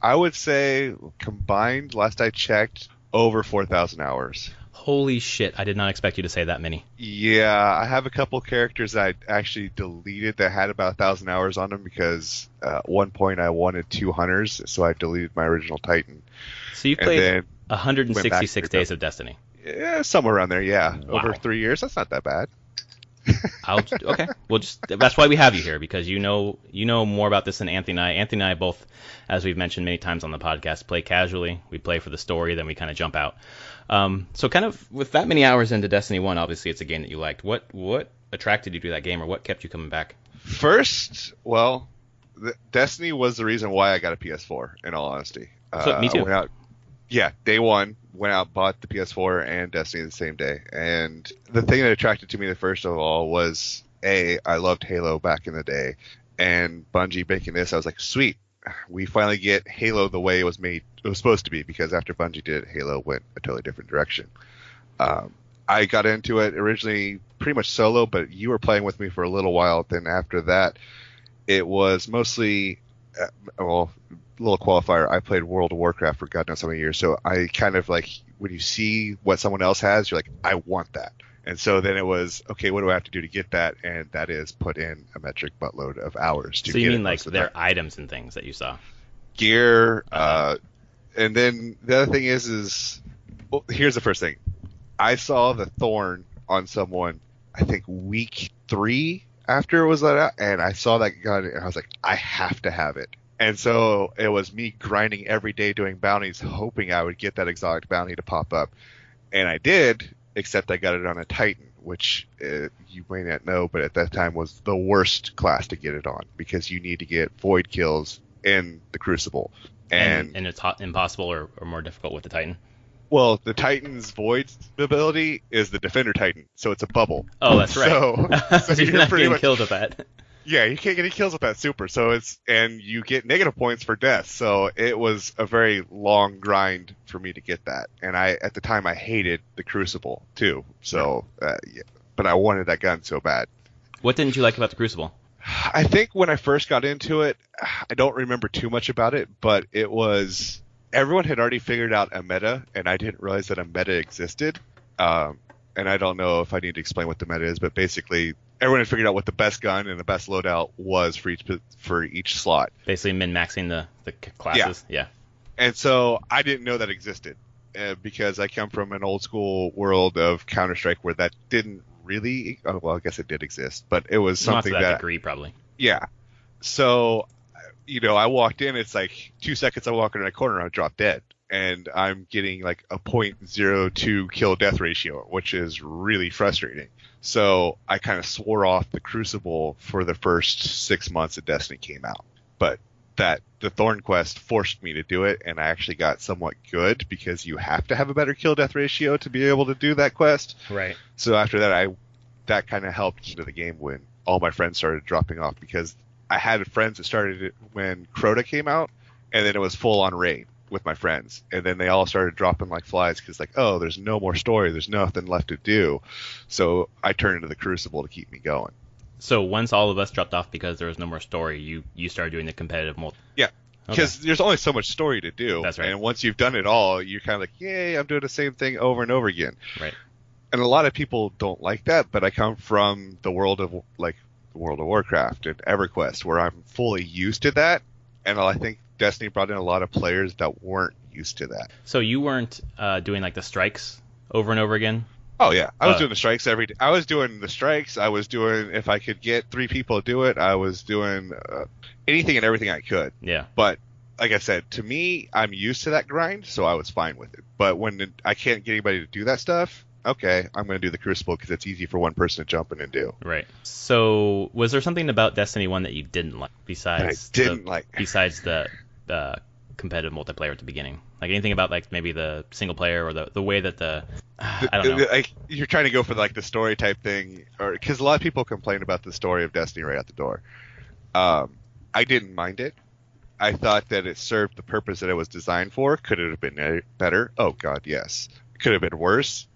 I would say combined, last I checked, over 4,000 hours. Holy shit, I did not expect you to say that many. Yeah, I have a couple characters that I actually deleted that had about 1,000 hours on them because at one point I wanted 2 hunters, so I deleted my original Titan. So you played 166 days of Destiny. Yeah, somewhere around there, yeah. Wow. Over 3 years, that's not that bad. Okay. Well, that's why we have you here, because you know more about this than Anthony and I. Anthony and I both, as we've mentioned many times on the podcast, play casually. We play for the story, then we kind of jump out. So kind of with that many hours into Destiny 1, obviously it's a game that you liked. What attracted you to that game, or what kept you coming back? First, well, Destiny was the reason why I got a PS4, in all honesty. So, me too. Day one, went out, bought the PS4 and Destiny the same day. And the thing that attracted to me the first of all was, I loved Halo back in the day. And Bungie making this, I was like, sweet, we finally get Halo the way it was supposed to be, because after Bungie did it, Halo went a totally different direction. I got into it originally pretty much solo, but you were playing with me for a little while. Then after that, it was mostly, little qualifier, I played World of Warcraft for God knows how many years, so I kind of like, when you see what someone else has, you're like, I want that. And so then it was, okay, what do I have to do to get that? And that is put in a metric buttload of hours to get it. So you mean like their items and things that you saw? Gear, and then the other thing is well, here's the first thing. I saw the thorn on someone, I think week 3 after it was let out, and I saw that gun, and I was like, I have to have it. And so it was me grinding every day doing bounties, hoping I would get that exotic bounty to pop up. And I did, except I got it on a Titan, which you may not know, but at that time was the worst class to get it on, because you need to get void kills in the Crucible. And it's impossible or more difficult with the Titan? Well, the Titan's void ability is the Defender Titan, so it's a bubble. Oh, that's right. So you're not getting killed with that. Yeah, you can't get any kills with that super, and you get negative points for death, so it was a very long grind for me to get that. And at the time, I hated the Crucible, too, so, yeah, but I wanted that gun so bad. What didn't you like about the Crucible? I think when I first got into it, I don't remember too much about it, but it was, everyone had already figured out a meta, and I didn't realize that a meta existed, and I don't know if I need to explain what the meta is, but basically everyone had figured out what the best gun and the best loadout was for each slot. Basically min-maxing the classes. Yeah. And so I didn't know that existed because I come from an old school world of Counter-Strike where that didn't really, well, I guess it did exist, but it was something not to that degree, probably. Yeah. So, I walked in, it's like 2 seconds I walk in a corner, I drop dead. And I'm getting like a 0.02 kill death ratio, which is really frustrating. So I kind of swore off the Crucible for the first 6 months that Destiny came out. But the Thorn Quest forced me to do it, and I actually got somewhat good because you have to have a better kill death ratio to be able to do that quest. Right. So after that, that kind of helped into the game when all my friends started dropping off, because I had friends that started it when Crota came out, and then it was full on raid with my friends, and then they all started dropping like flies because there's no more story, there's nothing left to do. So I turned to the Crucible to keep me going. So once all of us dropped off because there was no more story, you started doing the competitive multi. Yeah, because there's only so much story to do. That's right. And once you've done it all, you're kind of like, yay, I'm doing the same thing over and over again. Right. And a lot of people don't like that, but I come from the world of like World of Warcraft and EverQuest, where I'm fully used to that, and I think Destiny brought in a lot of players that weren't used to that. So you weren't doing like the strikes over and over again? Oh yeah, I was doing the strikes every day. I was doing the strikes. I was doing, if I could get 3 people to do it, I was doing anything and everything I could. Yeah. But like I said, to me, I'm used to that grind, so I was fine with it. But when I can't get anybody to do that stuff, okay, I'm going to do the Crucible because it's easy for one person to jump in and do. Right. So was there something about Destiny 1 that you didn't like besides the competitive multiplayer at the beginning? Like anything about like maybe the single player or the way that I don't know. Like you're trying to go for like the story type thing, or because a lot of people complain about the story of Destiny right out the door. I didn't mind it. I thought that it served the purpose that it was designed for. Could it have been better? Oh God, yes. Could have been worse.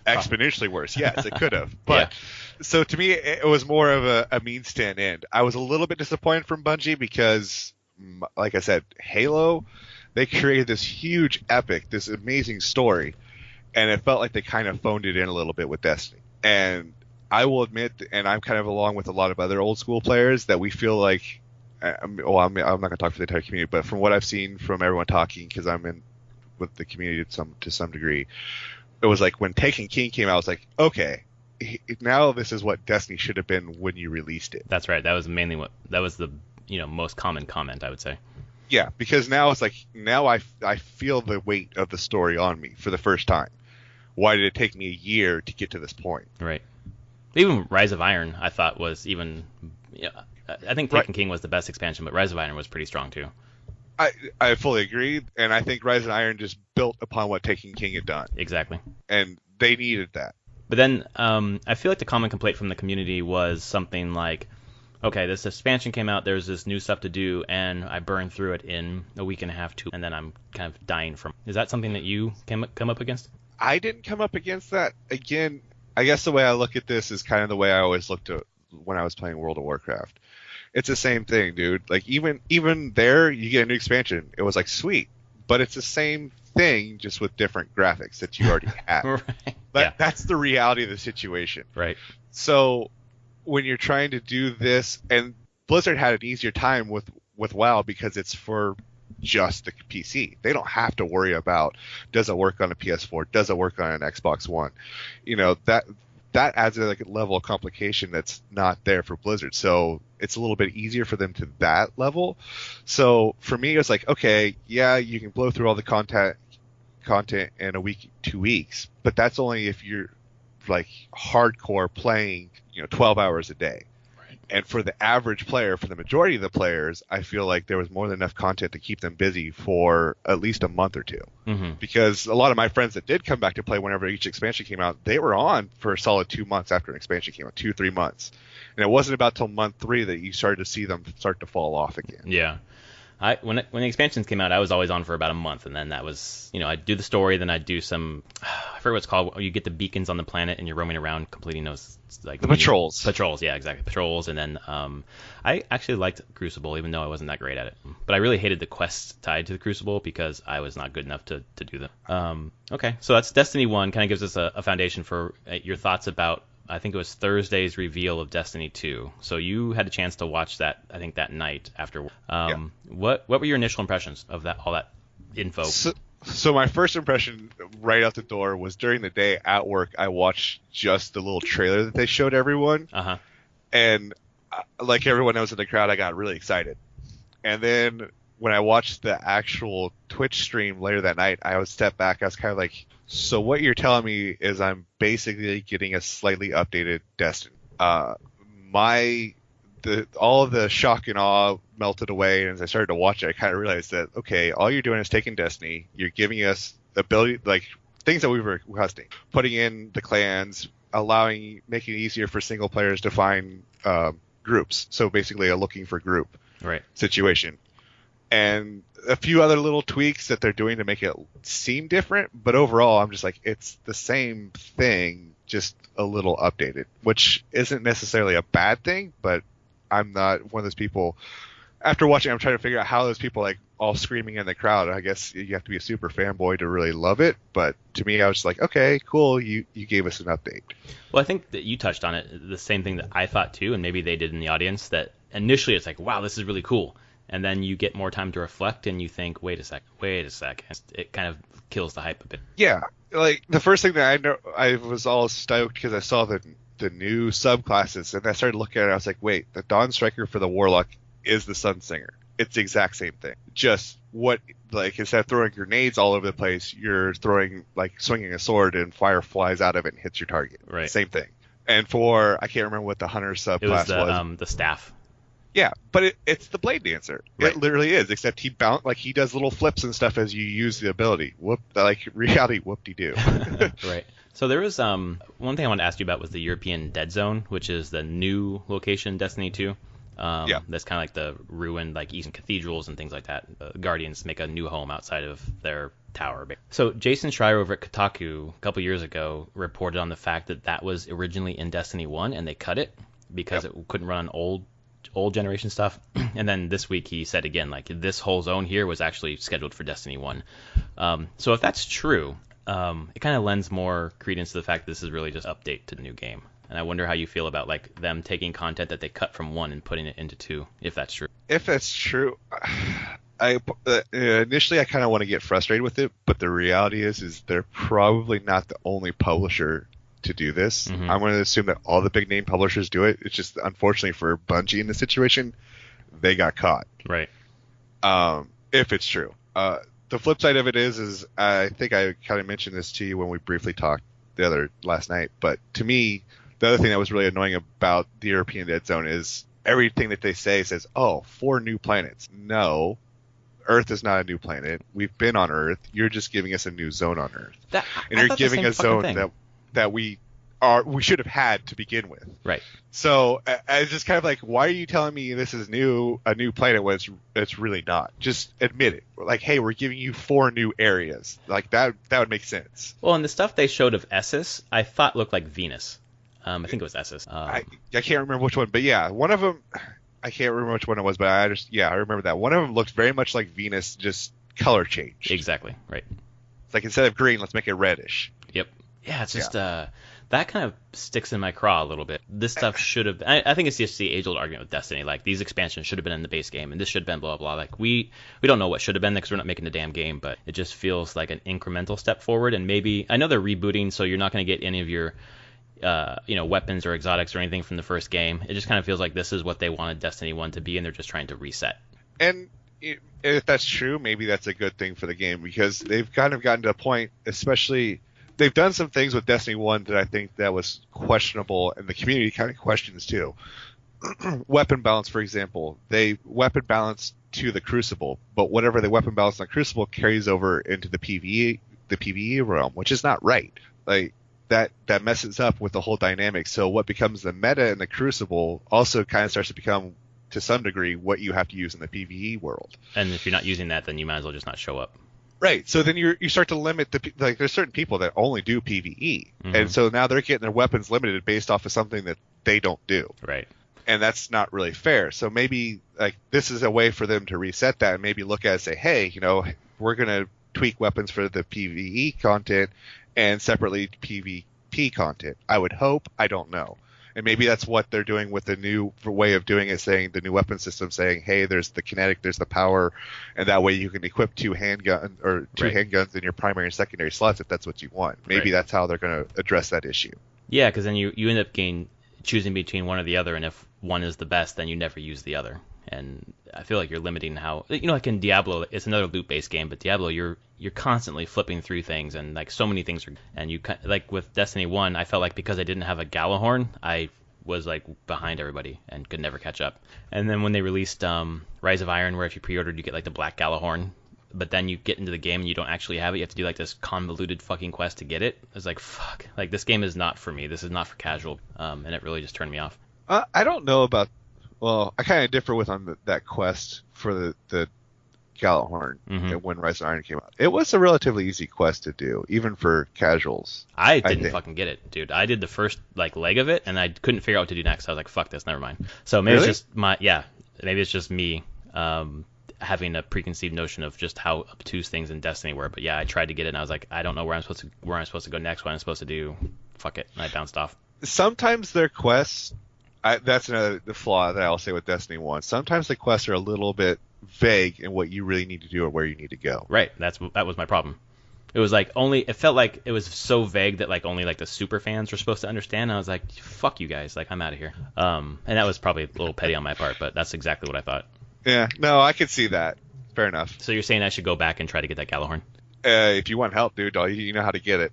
Exponentially worse. Yes, it could have. But so to me, it was more of a means to an end. I was a little bit disappointed from Bungie because, like I said, Halo, they created this huge epic, this amazing story, and it felt like they kind of phoned it in a little bit with Destiny. And I will admit, and I'm kind of along with a lot of other old school players, that we feel like, I'm not going to talk for the entire community, but from what I've seen from everyone talking, because I'm in with the community to some degree, it was like when Taken King came out, I was like, okay, now this is what Destiny should have been when you released it. That's right. That was mainly that was the most common comment, I would say. Yeah, because now it's like, now I feel the weight of the story on me for the first time. Why did it take me a year to get to this point? Right. Even Rise of Iron, I thought was even. I think Taken King was the best expansion, but Rise of Iron was pretty strong too. I fully agree, and I think Rise of Iron just built upon what Taken King had done. Exactly. And they needed that. But then I feel like the common complaint from the community was something like, okay, this expansion came out, there's this new stuff to do, and I burned through it in a week and a half, 2, and then I'm kind of dying from. Is that something that you come up against? I didn't come up against that. Again, I guess the way I look at this is kind of the way I always looked at when I was playing World of Warcraft. It's the same thing, dude. Like even there, you get a new expansion. It was like sweet, but it's the same thing, just with different graphics that you already have. Right. That's the reality of the situation. Right. So when you're trying to do this, and Blizzard had an easier time with WoW because it's for just the PC. They don't have to worry about, does it work on a PS4? Does it work on an Xbox One? That adds a level of complication that's not there for Blizzard. So it's a little bit easier for them to that level. So for me, it's like, okay, yeah, you can blow through all the content in a week, 2 weeks, but that's only if you're like hardcore playing, 12 hours a day. Right. And for the average player, for the majority of the players, I feel like there was more than enough content to keep them busy for at least a month or two. Mm-hmm. Because a lot of my friends that did come back to play whenever each expansion came out, they were on for a solid 2 months after an expansion came out, 2-3 months. And it wasn't about till month 3 that you started to see them start to fall off again. Yeah. When the expansions came out, I was always on for about a month, and then that was, I'd do the story, then I'd do some, I forget what it's called, you get the beacons on the planet and you're roaming around completing those, like the patrols. Patrols, yeah, exactly, patrols, and then I actually liked Crucible, even though I wasn't that great at it. But I really hated the quests tied to the Crucible because I was not good enough to do them. Okay, so that's Destiny 1, kind of gives us a foundation for your thoughts about, I think it was Thursday's reveal of Destiny 2. So you had a chance to watch that, I think, that night after. What were your initial impressions of all that info? So my first impression right out the door was during the day at work, I watched just the little trailer that they showed everyone. Uh-huh. And like everyone else in the crowd, I got really excited. And then when I watched the actual Twitch stream later that night, I would step back. I was kind of like, so what you're telling me is I'm basically getting a slightly updated Destiny. All of the shock and awe melted away, and as I started to watch it, I kind of realized that, okay, all you're doing is taking Destiny, you're giving us the ability, like things that we were requesting, putting in the clans, making it easier for single players to find groups. So basically a looking for group situation. And a few other little tweaks that they're doing to make it seem different, but overall, I'm just like, it's the same thing, just a little updated, which isn't necessarily a bad thing, but I'm not one of those people. After watching, I'm trying to figure out how those people like all screaming in the crowd. I guess you have to be a super fanboy to really love it. But to me, I was just like, okay, cool. You gave us an update. Well, I think that you touched on it, the same thing that I thought too, and maybe they did in the audience, that initially it's like, wow, this is really cool. And then you get more time to reflect and you think, wait a sec. It kind of kills the hype a bit. Yeah. Like the first thing that I know, I was all stoked because I saw the new subclasses, and I started looking at it. I was like, wait, the Dawn Striker for the Warlock is the Sunsinger. It's the exact same thing. Just what, like, instead of throwing grenades all over the place, you're throwing, like, swinging a sword and fire flies out of it and hits your target. Right. Same thing. And for, I can't remember what the Hunter subclass was. The staff. Yeah, but it's the Blade Dancer. Right. It literally is, except he does little flips and stuff as you use the ability. Reality whoop-de-doo. Right. So there was one thing I wanted to ask you about was the European Dead Zone, which is the new location in Destiny 2. Yeah. That's kind of like the ruined, like, Eastern cathedrals and things like that. Guardians make a new home outside of their tower. So Jason Schreier over at Kotaku a couple years ago reported on the fact that was originally in Destiny 1 and they cut it because it couldn't run old generation stuff. And then this week he said again, like, this whole zone here was actually scheduled for Destiny 1. So if that's true, it kind of lends more credence to the fact that this is really just an update to the new game. And I wonder how you feel about, like, them taking content that they cut from 1 and putting it into 2, if that's true. If that's true, initially I kind of want to get frustrated with it, but the reality is they're probably not the only publisher to do this. Mm-hmm. I'm going to assume that all the big name publishers do it. It's just, unfortunately for Bungie in this situation, they got caught. Right. If it's true. The flip side of it is I think I kind of mentioned this to you when we briefly talked last night, but to me, the other thing that was really annoying about the European Dead Zone is everything that they say says, 4 new planets. No, Earth is not a new planet. We've been on Earth. You're just giving us a new zone on Earth. And you're giving a zone that we should have had to begin with. Right. So it's just kind of like, why are you telling me this is a new planet when it's really not? Just admit it. Like, hey, we're giving you 4 new areas. Like, that would make sense. Well, and the stuff they showed of Essus, I thought looked like Venus. I think it was Essus. I can't remember which one, but yeah, one of them, I can't remember which one it was, but I remember that. One of them looked very much like Venus, just color changed. Exactly, right. It's like, instead of green, let's make it reddish. Yep. Yeah, it's just that kind of sticks in my craw a little bit. This stuff should have. I think it's just the age-old argument with Destiny. Like, these expansions should have been in the base game, and this should have been blah blah. Like, we don't know what should have been because we're not making the damn game, but it just feels like an incremental step forward. And maybe, I know they're rebooting, so you're not going to get any of your weapons or exotics or anything from the first game. It just kind of feels like this is what they wanted Destiny 1 to be, and they're just trying to reset. And if that's true, maybe that's a good thing for the game, because they've kind of gotten to a point, especially, they've done some things with Destiny 1 that I think that was questionable, and the community kind of questions too. Weapon balance, for example. They weapon balance to the Crucible, but whatever the weapon balance on Crucible carries over into the PvE realm, which is not right. Like, that messes up with the whole dynamic. So what becomes the meta in the Crucible also kind of starts to become, to some degree, what you have to use in the PvE world. And if you're not using that, then you might as well just not show up. Right. So then you start to limit there's certain people that only do PvE, and so now they're getting their weapons limited based off of something that they don't do. Right. And that's not really fair. So maybe, like, this is a way for them to reset that and maybe look at it and say, hey, we're gonna tweak weapons for the PvE content and separately PvP content. I would hope. I don't know. And maybe that's what they're doing with the new way of doing it, saying the new weapon system, saying, hey, there's the kinetic, there's the power, and that way you can equip 2 handguns in your primary and secondary slots if that's what you want. Maybe that's how they're going to address that issue. Yeah, because then you end up choosing between one or the other, and if one is the best, then you never use the other. And I feel like you're limiting how, like in Diablo, it's another loot-based game, but Diablo, you're constantly flipping through things, and like so many things and you, like with Destiny 1, I felt like because I didn't have a Galahorn, I was like behind everybody and could never catch up. And then when they released Rise of Iron, where if you pre-ordered you get like the black Galahorn, but then you get into the game and you don't actually have it, you have to do like this convoluted fucking quest to get it. I was like, fuck, like this game is not for me, this is not for casual, and it really just turned me off. I don't know about, well, I kind of differ with on that quest for the Galahorn when Rise of Iron came out. It was a relatively easy quest to do, even for casuals. I didn't fucking get it, dude. I did the first like leg of it, and I couldn't figure out what to do next. I was like, fuck this, never mind. So maybe it's just maybe it's just me. having a preconceived notion of just how obtuse things in Destiny were. But yeah, I tried to get it, and I was like, I don't know where I'm supposed to go next, what I'm supposed to do. Fuck it, and I bounced off. Sometimes their quests, that's another the flaw that I'll say with Destiny 1. Sometimes the quests are a little bit vague in what you really need to do or where you need to go. Right, that was my problem. It was like it felt like it was so vague that like only like the super fans were supposed to understand. And I was like, fuck you guys, like I'm out of here. And that was probably a little petty on my part, but that's exactly what I thought. Yeah, no, I could see that. Fair enough. So you're saying I should go back and try to get that Gallahorn? If you want help, dude, you know how to get it.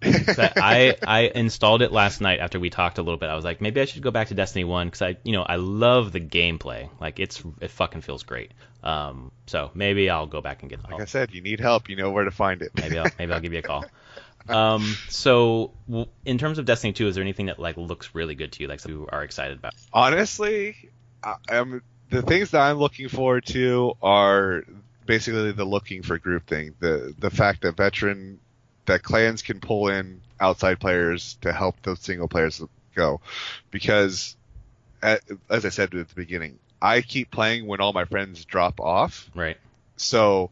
I installed it last night after we talked a little bit. I was like, maybe I should go back to Destiny 1 because I love the gameplay. Like it fucking feels great. So maybe I'll go back and get it. Like I said, you need help. You know where to find it. maybe I'll give you a call. So in terms of Destiny 2, is there anything that like looks really good to you, like you are excited about? Honestly, the things that I'm looking forward to are basically the looking for group thing. The fact that clans can pull in outside players to help those single players go, because as I said at the beginning, I keep playing when all my friends drop off. Right. So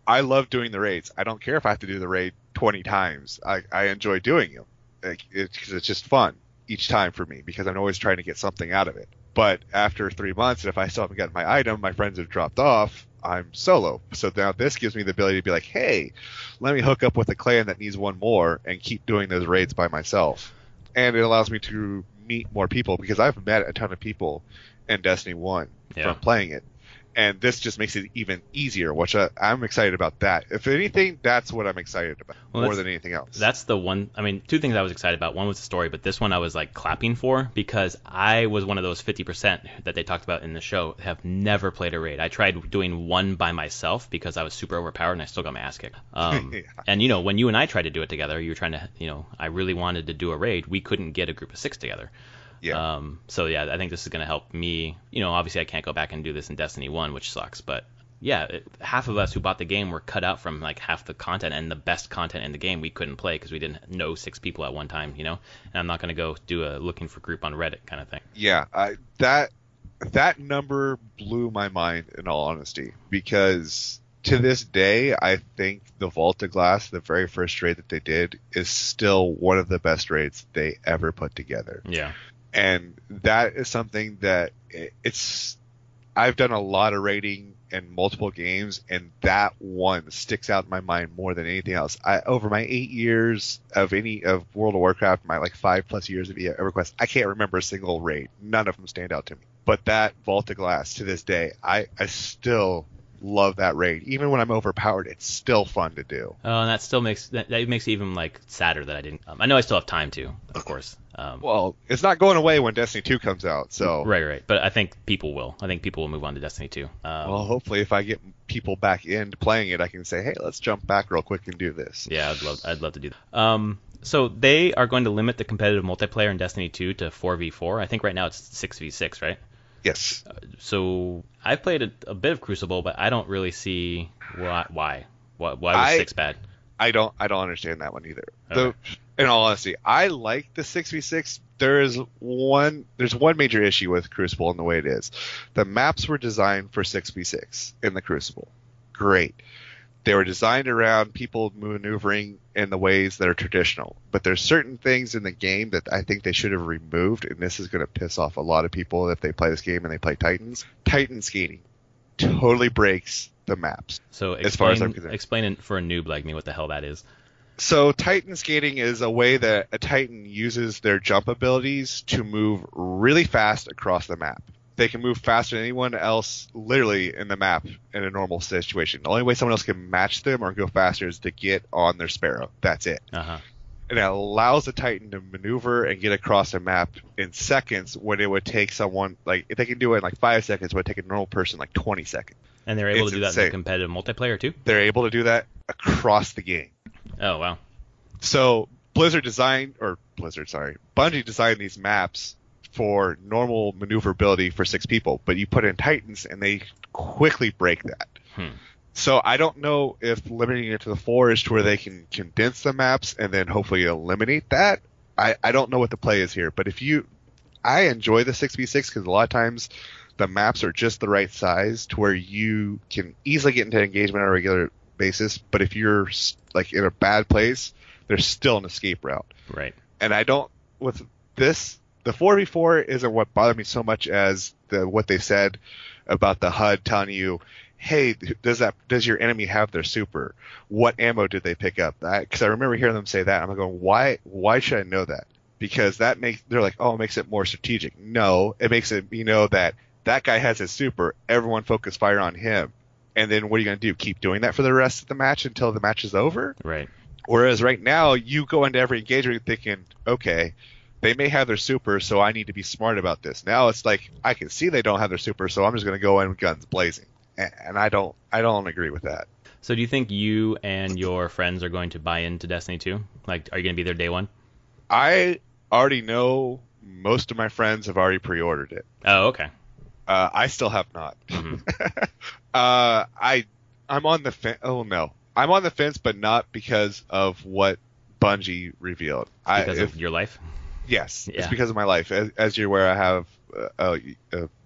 I love doing the raids. I don't care if I have to do the raid 20 times. I enjoy doing them because it's just fun each time for me because I'm always trying to get something out of it. But after 3 months, if I still haven't gotten my item, my friends have dropped off, I'm solo. So now this gives me the ability to be like, hey, let me hook up with a clan that needs one more and keep doing those raids by myself. And it allows me to meet more people because I've met a ton of people in Destiny 1 from playing it. And this just makes it even easier, which I'm excited about that. If anything, that's what I'm excited about more than anything else. That's the one. I mean, two things I was excited about. One was the story, but this one I was like clapping for because I was one of those 50% that they talked about in the show have never played a raid. I tried doing one by myself because I was super overpowered and I still got my ass kicked. And, when you and I tried to do it together, you were trying to, I really wanted to do a raid. We couldn't get a group of 6 together. Yeah. So yeah, I think this is going to help me. Obviously I can't go back and do this in Destiny 1, which sucks, but yeah, half of us who bought the game were cut out from like half the content, and the best content in the game we couldn't play because we didn't know 6 people at one time, and I'm not going to go do a looking for group on Reddit kind of thing. Yeah, that number blew my mind in all honesty, because to this day, I think the Vault of Glass, the very first raid that they did, is still one of the best raids they ever put together. Yeah. And that is something that I've done a lot of raiding in multiple games, and that one sticks out in my mind more than anything else. Over my 8 years of World of Warcraft, my like 5+ years of EverQuest, I can't remember a single raid. None of them stand out to me. But that Vault of Glass, to this day, I still love that raid. Even when I'm overpowered, it's still fun to do. Oh, and that still makes that makes it even like sadder that I didn't. I know I still have time to, of course. Well, it's not going away when Destiny 2 comes out, so right. But I think people will. I think people will move on to Destiny 2. Well, hopefully, if I get people back into playing it, I can say, hey, let's jump back real quick and do this. Yeah, I'd love to do that. So they are going to limit the competitive multiplayer in Destiny 2 to 4v4. I think right now it's 6v6, right? Yes. So I've played a bit of Crucible, but I don't really see why was 6 bad. I don't understand that one either. Okay. In all honesty, I like the 6v6. There's one major issue with Crucible and the way it is. The maps were designed for 6v6 in the Crucible. Great. They were designed around people maneuvering in the ways that are traditional. But there's certain things in the game that I think they should have removed, and this is going to piss off a lot of people if they play this game and they play Titans. Titan skating totally breaks the maps. So as far as I'm concerned. Explain it for a noob like me what the hell that is. So Titan skating is a way that a Titan uses their jump abilities to move really fast across the map. They can move faster than anyone else literally in the map in a normal situation. The only way someone else can match them or go faster is to get on their Sparrow. That's it. Uh-huh. And it allows a Titan to maneuver and get across a map in seconds when it would take someone, like, if they can do it in like 5 seconds, it would take a normal person like 20 seconds. And they're able to do that in the competitive multiplayer too? They're able to do that across the game. Oh, wow. So Bungie designed these maps for normal maneuverability for 6 people, but you put in Titans and they quickly break that. So I don't know if limiting it to the 4 is to where they can condense the maps and then hopefully eliminate that. I don't know what the play is here, but I enjoy the 6v6 because a lot of times the maps are just the right size to where you can easily get into engagement on a regular basis. But if you're like in a bad place, there's still an escape route. Right. And I don't with this. The 4v4 isn't what bothered me so much as what they said about the HUD telling you, hey, does your enemy have their super? What ammo did they pick up? Because I remember hearing them say that. I'm going, why should I know that? Because they're like, oh, it makes it more strategic. No, it makes it, that guy has his super. Everyone focus fire on him. And then what are you going to do? Keep doing that for the rest of the match until the match is over? Right. Whereas right now, you go into every engagement thinking, okay, they may have their super, so I need to be smart about this. Now it's like, I can see they don't have their super, so I'm just going to go in guns blazing. And I don't agree with that. So do you think you and your friends are going to buy into Destiny 2? Like, are you going to be there day one? I already know most of my friends have already pre-ordered it. Oh, okay. I still have not. Mm-hmm. I'm on the fence. Oh no, I'm on the fence, but not because of what Bungie revealed. Because of your life? Yes, Yeah. It's because of my life. As you're aware, I have a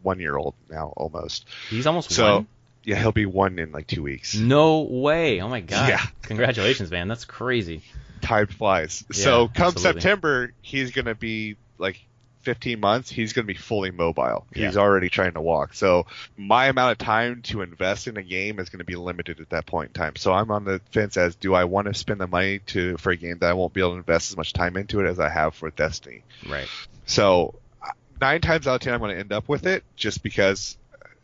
1-year-old now, almost. He's almost so, one? Yeah, he'll be one in like 2 weeks. No way. Oh my god. Yeah. Congratulations, man. That's crazy. Time flies. Yeah, So come absolutely. September, he's going to be like 15 months. He's going to be fully mobile. Yeah. He's already trying to walk. So my amount of time to invest in a game is going to be limited at that point in time. So I'm on the fence as, do I want to spend the money for a game that I won't be able to invest as much time into it as I have for Destiny? Right. So 9 times out of 10, I'm going to end up with it just because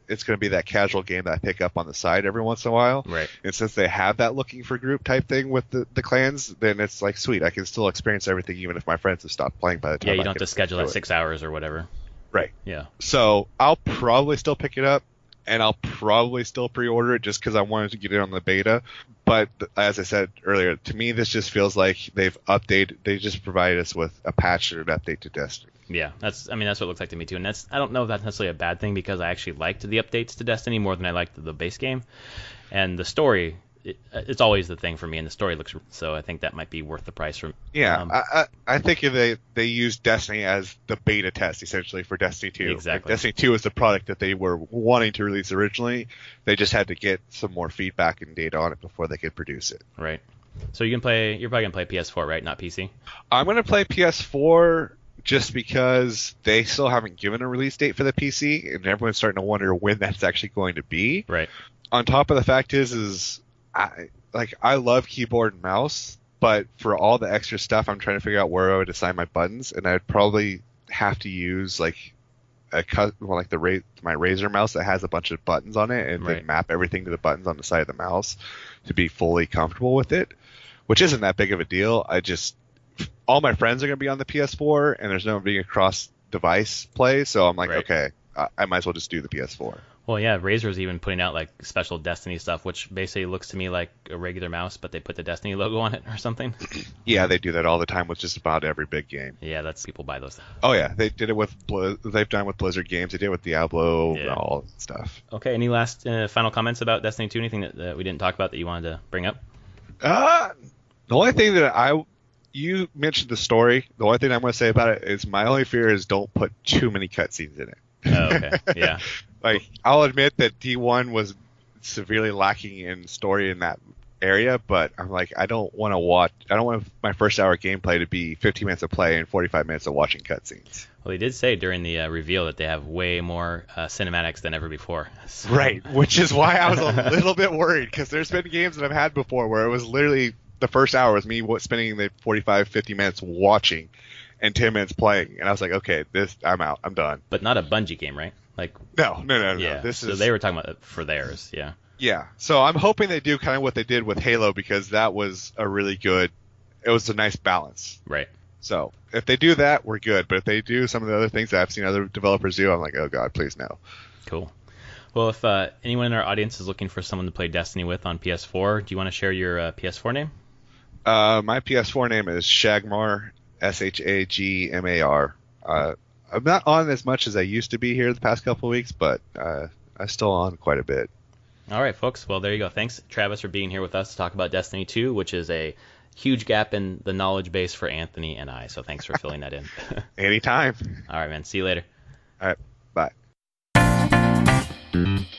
it's going to be that casual game that I pick up on the side every once in a while. Right. And since they have that looking for group type thing with the clans, then it's like, sweet, I can still experience everything even if my friends have stopped playing by the time Yeah, you I don't have can to schedule do at it. 6 hours or whatever. Right. Yeah. So I'll probably still pick it up, and I'll probably still pre-order it just because I wanted to get it on the beta. But as I said earlier, to me, this just feels like they just provided us with a patch or an update to Destiny. Yeah, that's what it looks like to me too, and I don't know if that's necessarily a bad thing because I actually liked the updates to Destiny more than I liked the base game, and the story, it's always the thing for me, and the story looks so I think that might be worth the price for me. Yeah, I think if they used Destiny as the beta test essentially for Destiny 2. Exactly. Like Destiny 2 is the product that they were wanting to release originally. They just had to get some more feedback and data on it before they could produce it. Right. So you're probably gonna play PS4, right? Not PC. I'm gonna play PS4. Just because they still haven't given a release date for the PC, and everyone's starting to wonder when that's actually going to be. Right. On top of the fact is I love keyboard and mouse, but for all the extra stuff, I'm trying to figure out where I would assign my buttons, and I'd probably have to use like my Razer mouse that has a bunch of buttons on it, and Right. then map everything to the buttons on the side of the mouse to be fully comfortable with it, which isn't that big of a deal. All my friends are going to be on the PS4, and there's no being a cross-device play, so I'm like, Right. okay, I might as well just do the PS4. Well, yeah, Razer's even putting out like special Destiny stuff, which basically looks to me like a regular mouse, but they put the Destiny logo on it or something. Yeah, they do that all the time with just about every big game. Yeah, that's people buy those. Oh yeah, they did it with they've done it with Blizzard games. They did it with Diablo Yeah. and all that stuff. Okay, any last final comments about Destiny 2? Anything that we didn't talk about that you wanted to bring up? The only thing that you mentioned the story. The only thing I'm going to say about it is my only fear is don't put too many cutscenes in it. Oh, okay. Yeah. Like, I'll admit that D1 was severely lacking in story in that area, but I'm like, I don't want my first hour gameplay to be 15 minutes of play and 45 minutes of watching cutscenes. Well, they did say during the reveal that they have way more cinematics than ever before. So- Right, which is why I was a little bit worried, because there's been games that I've had before where it was literally the first hour was me spending the 45, 50 minutes watching and 10 minutes playing, and I was like, okay, I'm out, I'm done. But not a Bungie game, right? Like, No. yeah. So they were talking about it for theirs, yeah. Yeah, so I'm hoping they do kind of what they did with Halo, because that was it was a nice balance. Right. So if they do that, we're good. But if they do some of the other things that I've seen other developers do, I'm like, oh god, please no. Cool. Well, if anyone in our audience is looking for someone to play Destiny with on PS4, do you want to share your PS4 name? My PS4 name is Shagmar, Shagmar. I'm not on as much as I used to be here the past couple of weeks, but I'm still on quite a bit. All right, folks. Well, there you go. Thanks, Travis, for being here with us to talk about Destiny 2, which is a huge gap in the knowledge base for Anthony and I. So thanks for filling that in. Anytime. All right, man. See you later. All right. Bye. Bye.